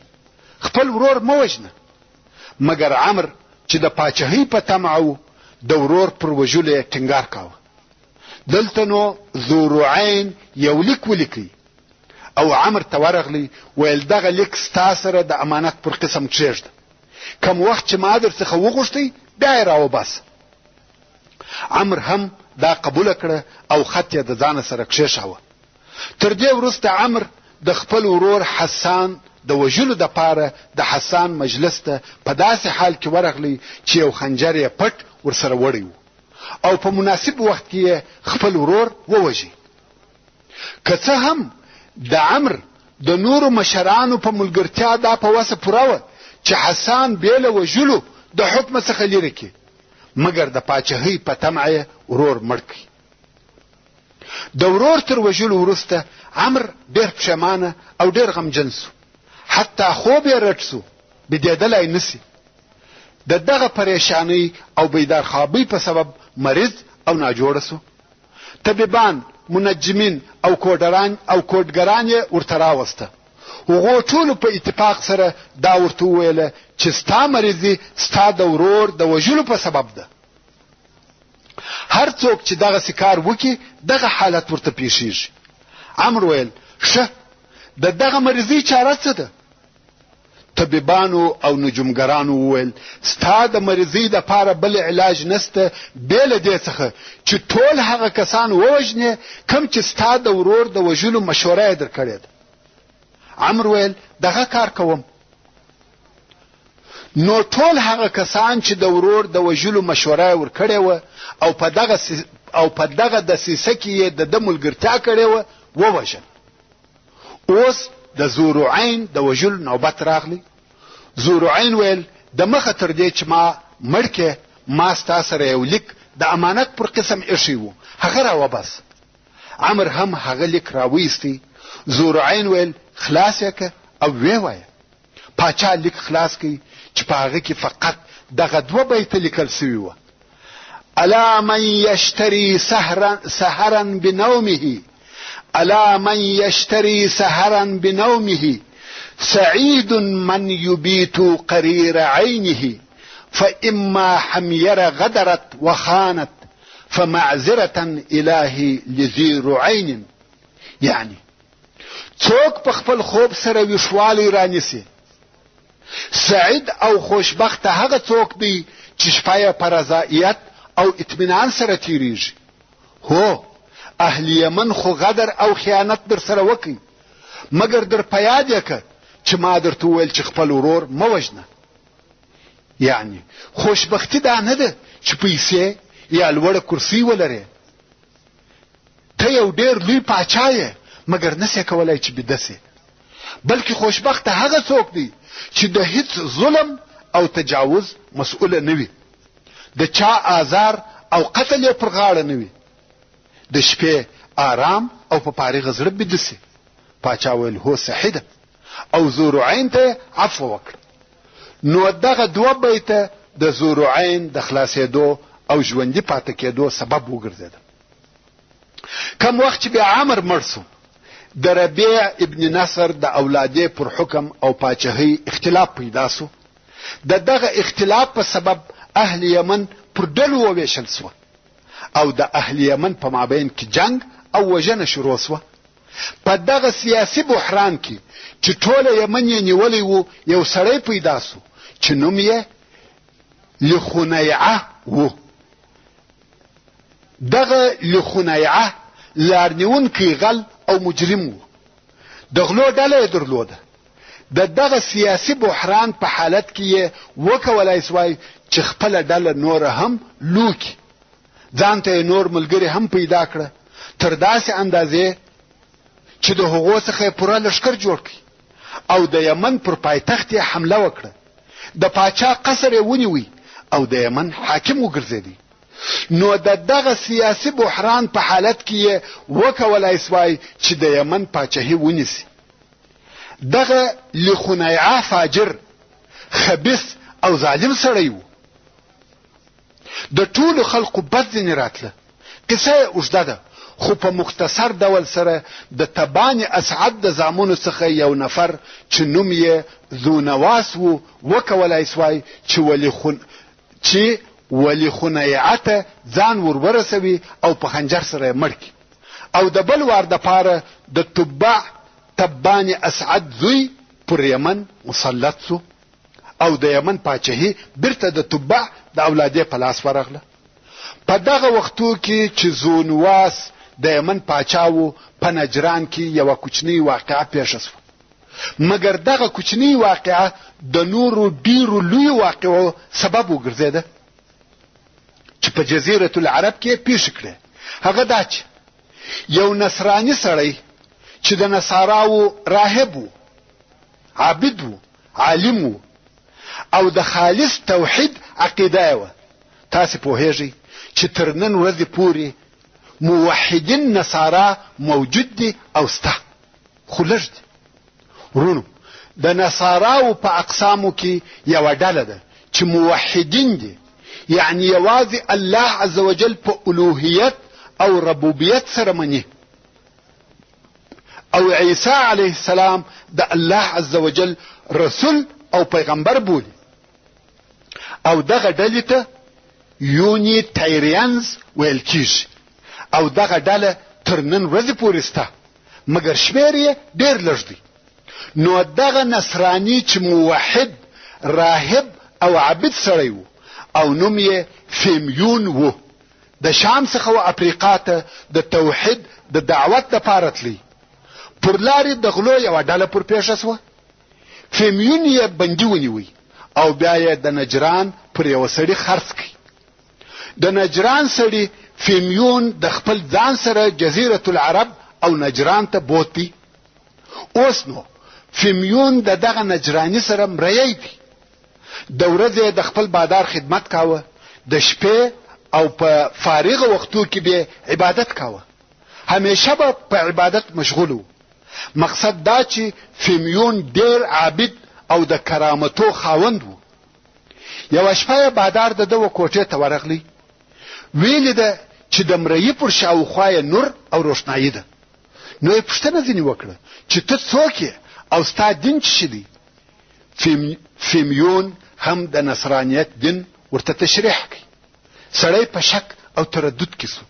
خپل ورور مه وژنه. مګر عمرو چې د پاچاهۍ په طمع و، د ورور پر وژلو یې ټینګار کاوه. دلته نو ذوالرعین یو لیک ولیکي او عمرو ته ورغلی، ویل دغه لیک ستا سره د امانت پر قسم کښېږده. کم وخت چې ما در څخه وغوښتی بیا یې راوباسه. عمرو هم دا قبوله کړه او خط یې د ځانه سره کښېښاوه. تر دې وروسته عمرو د خپل ورور حسان د وژلو دپاره د حسان مجلس ته په داسې حال کې ورغلی چې یو خنجر یې پټ ورسره وړی و او په مناسب وخت کې یې خپل ورور ووژي. که څه هم د عمرو د نورو مشرانو په ملګرتیا دا په وسه پوره وه چې حسان بې له وژلو د حکم څخه لرې کړي، مګر د پاچاهۍ په طمع یې ورور مړ کړي. د ورور تر وژلو وروسته عمرو ډېر پښیمانه او ډېر غمجن سو، حتی خوب یې رټ سو، بیدېدلی نسي. د دغه پریشانۍ او بیدارخوابۍ په سبب مریض او ناجوړه سو. طبیبان، منجمین او کوډګران یې ورته راوسته. هغو ټولو په اتفاق سره دا ورته وویله چې ستا مریضي ستا د ورور د وژلو په سبب ده. هر څوک چې دغسې کار وکړي دغه حالت ورته پیښیږي. عمرو ویل ښه، د دغه مریضۍ چاره څه ده؟ طبیبانو او نجومګرانو وویل ستا د مریضۍ دپاره بل علاج نسته بې له دې څخه چې ټول هغه کسان ووژنې کوم چې ستا د ورور د وژلو مشوره یې درکړې ده. عمرو ویل دغه کار کوم. نو ټول هغه کسان چې د ورور د وژلو مشوره یې ورکړې وه او په او په دغه دسیسه کې یې د ملګرتیا کړې وه ووژل. اوس د ذوالعین د وژلو نوبت راغلی. ذوالعین ویل د مخه تر دې چې ما مړ کې ما ستا سره یو لیک د امانت پر قسم ایښی و، هغه راوبس. عمر هم هغه لیک راویستی. ذوالعین ویل خلاص یې که او ویې وایه. پاچا لیک خلاص کی چې په هغه کې فقط دغه 2 بیته لیکل سوي وه: الا من یشتری سهرا بنومه الا من یشتری سهرا بنومه سعید من یبیت قریر عینه فاما حمیر غدرت وخانت فمعذرة الهی لذیر عین. یعنی څوک په خپل خوب سره ویښوالی رانیسي. سعید او خوشبخت هغه څوک دی چې شپه په رضایت او اطمینان سره تیریږي. هو اهل یمن خو غدر او خیانت در سره وکي، مګر در په یاد یې که چې ما درته وویل چې خپل ورور مه وژنه. یعنی خوشبختی دا نه ده چې پیسې یا لوړه کرسي ولرې. ته یو ډېر لوی پاچا یې مګر نسې کولی چې بیده سې. بلکې خوشبخت هغه څوک دی چې د هیڅ ظلم او تجاوز مسؤله نه وي، د چا آزار او قتل یې پر غاړه نه وي، د شپې آرام او په فارغ زړه بیده سي. پاچا ویل هو صحیح ده او ذوالعین ته عفو وکړه. نو دغه 2 بیته د ذوالعین د خلاصېدو او ژوندي پاتې کېدو سبب وګرځېده. کم وخت چې بیا عمر مړ سو، د ربیع ابن نصر د اولادې پر حکم او پاچهۍ اختلاف پیدا سو. دغه اختلاف په سبب اهل یمن پر ډلو وویشل سوه او د اهل یمن په مابین کې جنگ او وژنه شروع سوه. په دغه سیاسي بحران کې چې ټوله یمن یې نیولی و، یو سړی پیدا سو چې نوم یې لخنیعه و. دغه لخنیعه لارنیونکی غل او مجرم و. د غلو ډله یې درلوده. دغه سیاسي بحران په حالت کې یې وکولای سوای چې خپله ډله نوره هم لوکي، ځان ته یې نور ملګري هم پیدا کړه، تر داسې اندازې چې د هغو څخه یې پوره لښکر جوړ کړي او د یمن پر پایتخت یې حمله وکړه. د پاچا قصر یې ونیوی او د یمن حاکم وګرځېدی. نو دغه سیاسي بحران په حالت کې یې وکولای سوای چې د یمن پاچهي ونیسي. دغه لخنیعه فاجر، خبیث او ظالم سړی و. د ټولو خلقو بد ځینې راتله. قصه یې اوږده ده خو په مختصر ډول سره د تبان اسعد د زامنو څخه یو نفر چې نوم یې ذونواس و وکولای سوای چې ولی خنیعه ته ځان ورورسوي او په خنجر سره یې مړ کړي. او د بل وار دپاره د تبان اسعد زوی پر یمن مسلط سو او د یمن پاچهي بیرته د تبع د اولادې په لاس ورغله. په دغه وختو کې چې ذونواس د یمن پاچا و، په نجران کې یوه کوچنۍ واقعه پیښه سوه. مګر دغه کوچنۍ واقعه د نورو ډیرو لویو واقعو سبب وګرځېده چې په جزیرة العرب کې پیښ کړه. هغه دا چې یو نصرانی سړی چې د نصاراو راهب و، عابد و، عالم و او د خالص توحید عقیده و. تاسې پوهیږئ چې تر نن ورځې پورې موحدین نصارا موجود دي او سته، خو لږ دي. ورونو د نصاراو په اقسامو کې یوه ډله ده چې موحدین دي، یعنی یوازې الله عز وجل په الوهیت او ربوبیت سره مني، او عیسی علیه السلام د الله عز وجل رسول او پیغمبر بولي. او دغه ډلې ته یونیټیرینز ویل کیږي او دغه ډله تر نن ورځې پورې سته، مګر شمېر یې ډېر لږ دی. نو دغه نصراني چې موحد، راهب او عابد سړی و او نوم یې فیمیون و، د شام څخه و افریقا ته د توحید د دعوت دپاره تلی. پر لارې د غلو یوه ډله پر پیښه سوه. فیمیون یې بندي ونیوی او بیا یې د نجران پر یوه سړي خرڅ کړي. د نجران سړي فیمیون د خپل ځان سره جزیرة العرب او نجران ته بوتي. اوس نو فیمیون د دغه نجرانی سره مریی دی. د ورځې د خپل بادار خدمت کاوه، د شپې او په فارغ وختو کې به عبادت کاوه. همیشه به په عبادت مشغول و. مقصد دا چې فیمیون ډیر عابد او د کرامتو خاوند و. یو شپه بادار د دو کوټې ته ورغلی، ویل ده چې د مریی پر شاوخوا نور او روشنایی ده. نو یې پوښتنه ځینې وکړه چې ته څوک یې او ستا دین څه دی؟ فیمیون هم د نصرانیت دین ورته تشریح کړي. سړی په شک او تردد کې سو،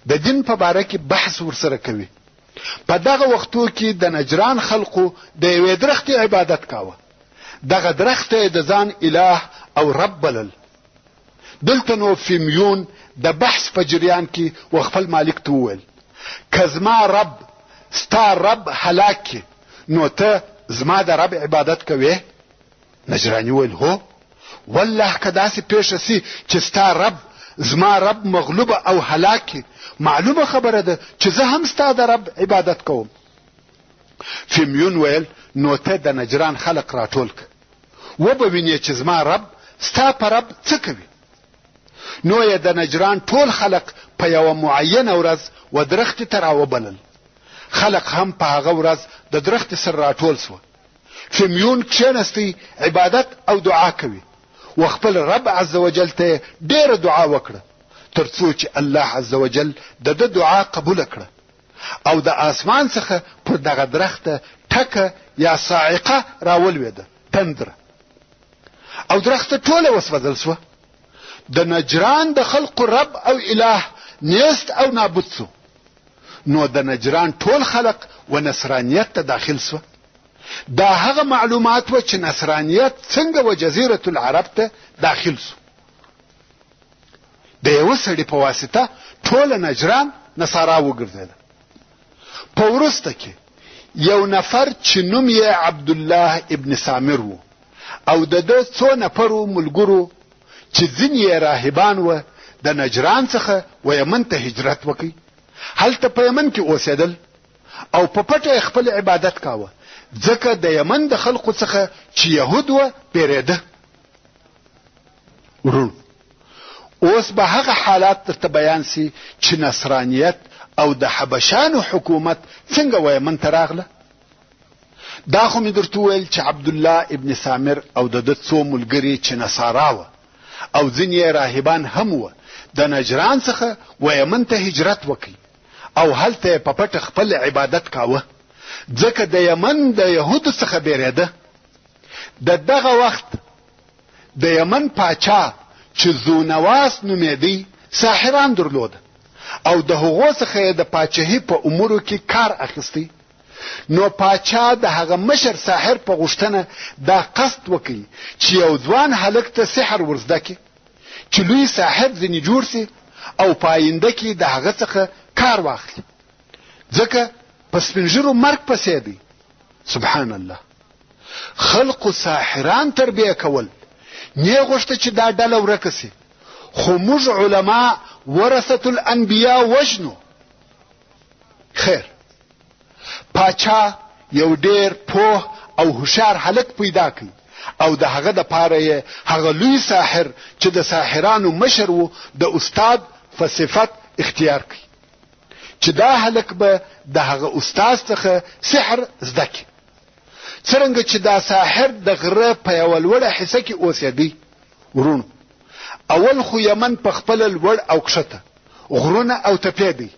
د دین په باره کې بحث ورسره کوي. په دغه وختو کې د نجران خلقو د یوې درختې عبادت کاوه. دغه درخت د ځان اله او رب بلل. دلته نو فیمیون د بحث په جریان کې و خپل مالک ته وویل، که زما رب ستا رب هلاک کی نو ته زما د رب عبادت کوي؟ نجرانی ویل هو. والله که داسې پیښه سي چې ستا رب زما رب مغلوب او هلاک کی، معلومه خبره ده چې زه هم ستا د رب عبادت کوم. فیمیون ویل نو ته د نجران خلق راټول که وبوینې چې زما رب ستا په رب څه کوي. نو یې د نجران ټول خلق په یوه معینه ورځ و درختې ته راوبلل. خلق هم په هغه ورځ د درختې سره راټول سوه. فیمیون کښېنستی، عبادت او دعا کوي و خپل رب عز وجل ته ډیره دعا وکړه تر څو چې الله عز وجل د ده دعا قبوله کړه او د آسمان څخه پر دغه درخته ټکه یا صاعقه راولوېده، تندره، او درخته ټوله وسوځل سوه. د نجران د خلقو رب او اله نیست او نابود سو. نو د نجران ټول خلق و نصرانیت ته داخل سوه. دا هغه معلومات و چې نصرانیت څنګه و جزیرة العرب ته داخل سو. د یو سړي په واسطه ټول نجران نصارا وګرځیدل. په وروسته کې یو نفر چې نوم یې عبدالله ابن سامر و او د ده څو نفرو ملګرو چې ځینې یې راهبان و د نجران څخه و یمن ته هجرت وکړي. هلته په یمن کې اوسېدل او په پټه خپل عبادت کاوه، ځکه د یمن د خلقو څخه چې یهود و بیریده. ورون اوس به هغه حالات درته بیان سي چې نصرانیت او د حبشانو حکومت څنګه و یمن ته راغله. دا خو مې درته وویل چې عبدالله ابن سامر او د ده څو ملګري چې نصارا وه او ځینې راهبان هم وه د نجران څخه و یمن ته هجرت وکړي او هلته یې په پټه خپل عبادت کاوه، ځکه د یمن د یهودو څخه بیریده. د دغه وخت د یمن پاچا چې ذونواس نومېدی ساحران درلوده او د هغو څخه یې د پاچهي په امورو کې کار اخیستی. نو پاچا د هغه مشر ساحر په غوښتنه دا قصد وکړي چې یو ځوان هلک ته سحر ورزده کړي چې لوی ساحر ځینې جوړ سي او په آینده کې د هغه څخه کار واخلي، ځکه په سپین ږیرو مرګ پسې دی. سبحان الله. خلقو ساحران تربیه کول، نه غوښته چې دا ډله ورکه سي، خو موږ علما ورثة الانبیاء وژنو. خیر، پاچا یو ډیر پوه او هوښیار هلک پیدا کړي او د هغه د پاره یې هغه لوی ساحر چې د ساحرانو مشر و د استاد په صفت اختیار کړي چې دا هلک به د هغه استاد څخه سحر زده کړي. څرنګه چې دا ساحر د غره په یوه لوړه حصه کې اوسېدی. ورونو اول خو یمن په خپله لوړ او کښته غرونه او تپې دی،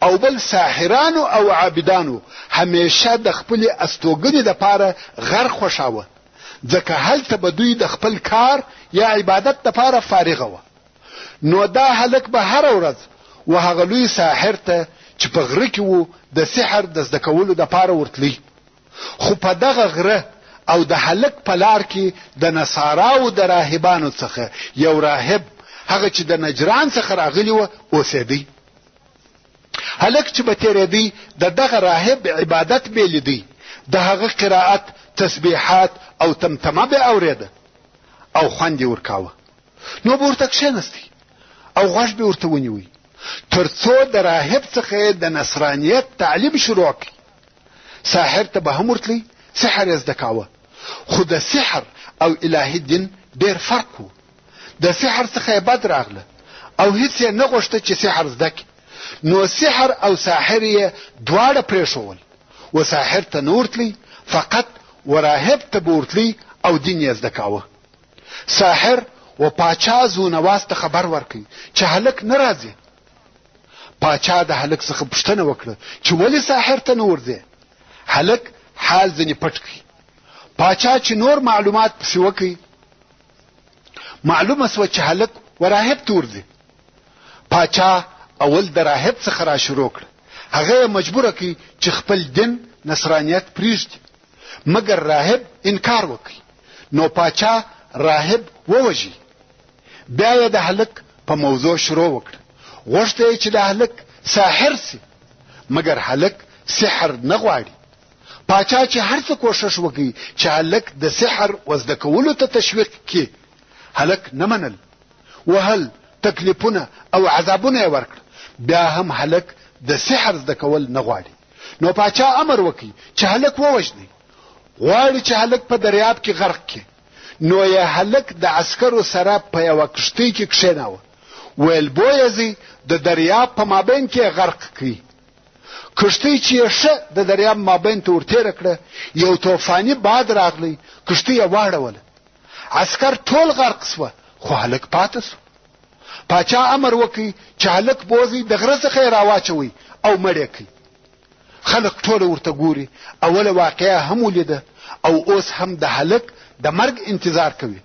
او بل ساحرانو او عابدانو همیشه د خپل استوګنې دپاره غر خوښاوه، ځکه هلته به دوی د خپل کار یا عبادت دپاره فارغه وه. نو دا هلک به هره ورځ و هغه لوی ساحر ته چې په غره کې و د سحر د زده کولو دپاره ورتلی. خو په دغه غره او د هلک په لار کې د نصاراو د راهبانو څخه یو راهب هغه چې د نجران څخه راغلی و اوسېدی. هلک چې به تېرېدی د دغه راهب عبادت به لیدی، د هغه قرائت، تسبیحات او تمتمه به اورېده او خوند یې ورکاوه. نو به ورته کښېنستی او غوږ به ورته ونیوي ترڅو د راهب څخه د نصرانیت تعلیم شروع کړي. ساحر ته به هم ورتلی سحر یې زده کاوه، خو د سحر او الهي دین ډېر فرق و. د سحر څخه یې بد راغله او هیڅ یې نه غوښته چې سحر زده کړي، نو سحر او ساحر یې دواړه پرېښول و ساحر ته نه ورتلی، فقط و راهب ته به ورتلی او دین یې زده کاوه. ساحر و پاچا زونواس ته خبر ورکړي چې هلک نه راځي. پاچا د هلک څخه پوښتنه وکړه چې ولې ساحر ته نه ورځې؟ هلک حال ځنې پټ کړي. پاچا چې نور معلومات پسې وکړي، معلومه سوه چې هلک و راهب ته ورځي. پاچا اول د راهب څخه را شروع کړه، هغه یې مجبوره کړي چې خپل دین نصرانیت پرېږدي، مګر راهب انکار وکړي. نو پاچا راهب ووژي. بیا یې د هلک په موضوع شروع وکړه، غوښته یې چې د هلک ساحر سي، مګر هلک سحر نه غواړي. پاچا چې هر څه کوښښ وکړي چې هلک د سحر وزده کولو ته تشویق کړي، هلک نه منل، وهل، تکلیفونه او عذابونه یې ورکړه، بیا هم هلک د سحر زده کول نه غواړي. نو پاچا امر وکړي چې هلک ووژني، غواړي چې هلک په دریاب کې غرق کړي. نو یې هلک د عسکرو سره په یوه کښتۍ کې کښېناوه، ویل بویه ځي د دریاب په مابین کې غرق کړي. کښتۍ چې یې ښه د دریاب مابین ته ورتېره کړه، یو طوفاني باد راغلی، کښتۍ یې واړوله، عسکر ټول غرق سوه، خو هلک پاته سو. پاچا امر وکړي چې هلک بوځي د غره څخه یې راواچوي او مړ یې کړي. خلک ټوله ورته ګوري، اوله واقعه هم ولیده او اوس هم د هلک د مرګ انتظار کوي.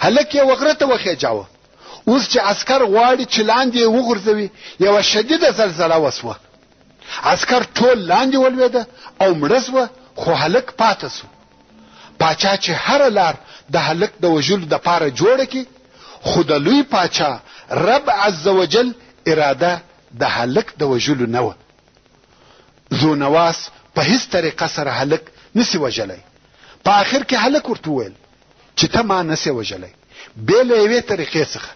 هلک یې وغره ته وخېجاوه. اوس چې عسکر غواړي چې لاندې یې وغورځوي، یوه شدیده زلزله وسوه، عسکر ټول لاندې ولوېده او مړه سوه، خو هلک پاته سو. پاچا چې هره لار د هلک د وژلو دپاره جوړه کړي، خو د لوی پاچا رب عز وجل اراده د هلک د وژلو نه وه. زونواس په هیڅ طریقه سره هلک نسی وژلی. په آخر کې هلک ورته وویل چې ته ما نسی وژلی بې له یوې طریقې څخه.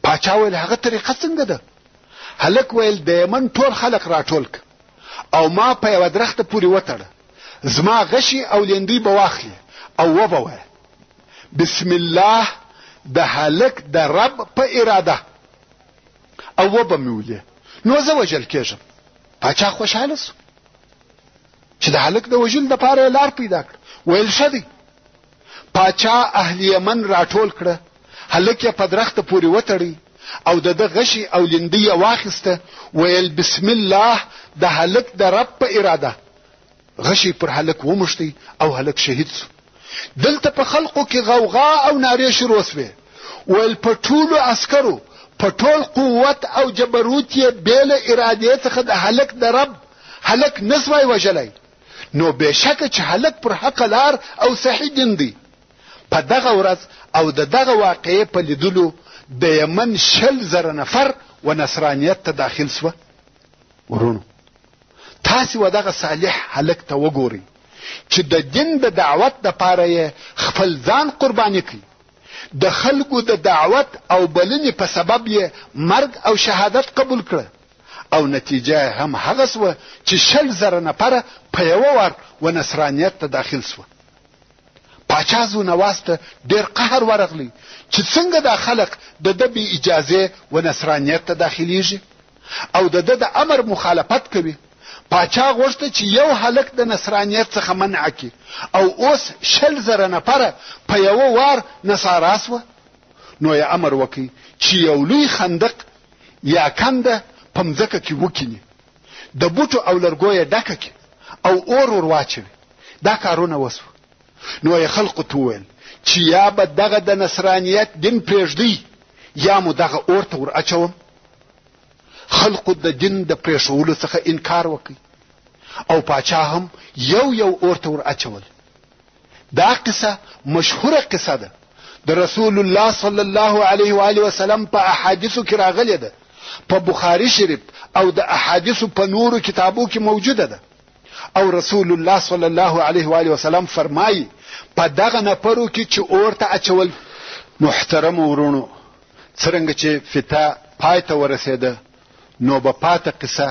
پاچا ویل هغه طریقه څنګه ده؟ هلک ویل د یمن ټول خلک راټول که او ما په یوه درخته پورې وتړه، زما غشي او لیندۍ به واخلي او وبه وایه بسم الله د هلک د رب په اراده، او وبه مې ولې، نو زه وژل کېږم. پاچا خوشحاله سو چې د هلک د وژلو دپاره یې لار پیدا کړه. ویل ښه دی. پاچا اهل یمن راټول کړه، هلک یې په درخته پورې وتړی او د ده غشي او لیندۍ یې واخیسته، ویل بسم الله د هلک د رب په اراده. غشي پر هلک وموښتی او هلک شهید سو. دلته په خلقو کې غوغا او نارې شروع سوې. ویل په ټولو عسکرو په ټول قوت او جبروت یې بې له ارادې څخه د هلک د رب هلک نسوای وژلی، نو بېشکه چې هلک پر حق لار او صحیح دین دی. په دغه ورځ او د دغه واقعې په لیدلو د یمن 100,000 نفر و نصرانیت ته داخل سوه. ورونو تاسې و دغه صالح هلک ته وګورئ چې د دین د دعوت دپاره یې خپل ځان قرباني کړي. د خلکو د دعوت او بلنې په سبب یې مرګ او شهادت قبول کړه، او نتیجه هم هغه سوه چې 100,000 نفره په یوه وار و نصرانیت ته داخل سوه. پاچا زونواس ته ډېر قهر ورغلی چې څنګه دا خلق د ده بې اجازې و نصرانیت ته داخلیږي او د ده د امر مخالفت کوي. پاچا غوښته چې یو هلک د نصرانیت څخه منع کړي او اوس 100,000 نفره په یوه وار نصارا سوه. نو یې امر وکړي چې یو لوی خندق یا کنده په مځکه کې وکیني، د بوټو او لرګو یې ډکه کړي او اور ور واچوي. دا کارونه وسوه. نو یې خلقو ته وویل چې یا به دغه د نصرانیت دین پرېږدئ یا مو دغه اور ته ور اچوم. خلقو د دین د پرېښولو څخه انکار وکړي او پاچا هم یو یو اور ته ور اچول. دا قصه مشهوره قصه ده، د رسول الله صلی الله علیه و آله وسلم په احادیثو کې راغلې ده، په بخاری شریف او د احادیثو په نورو کتابو کې موجوده ده. او رسول الله صلی الله علیه و آله وسلم فرمایي په دغه نفرو کې چې اور ته اچول. محترم ورونو څرنګه چې فتا پای ته ورسېده نو به پاته قصه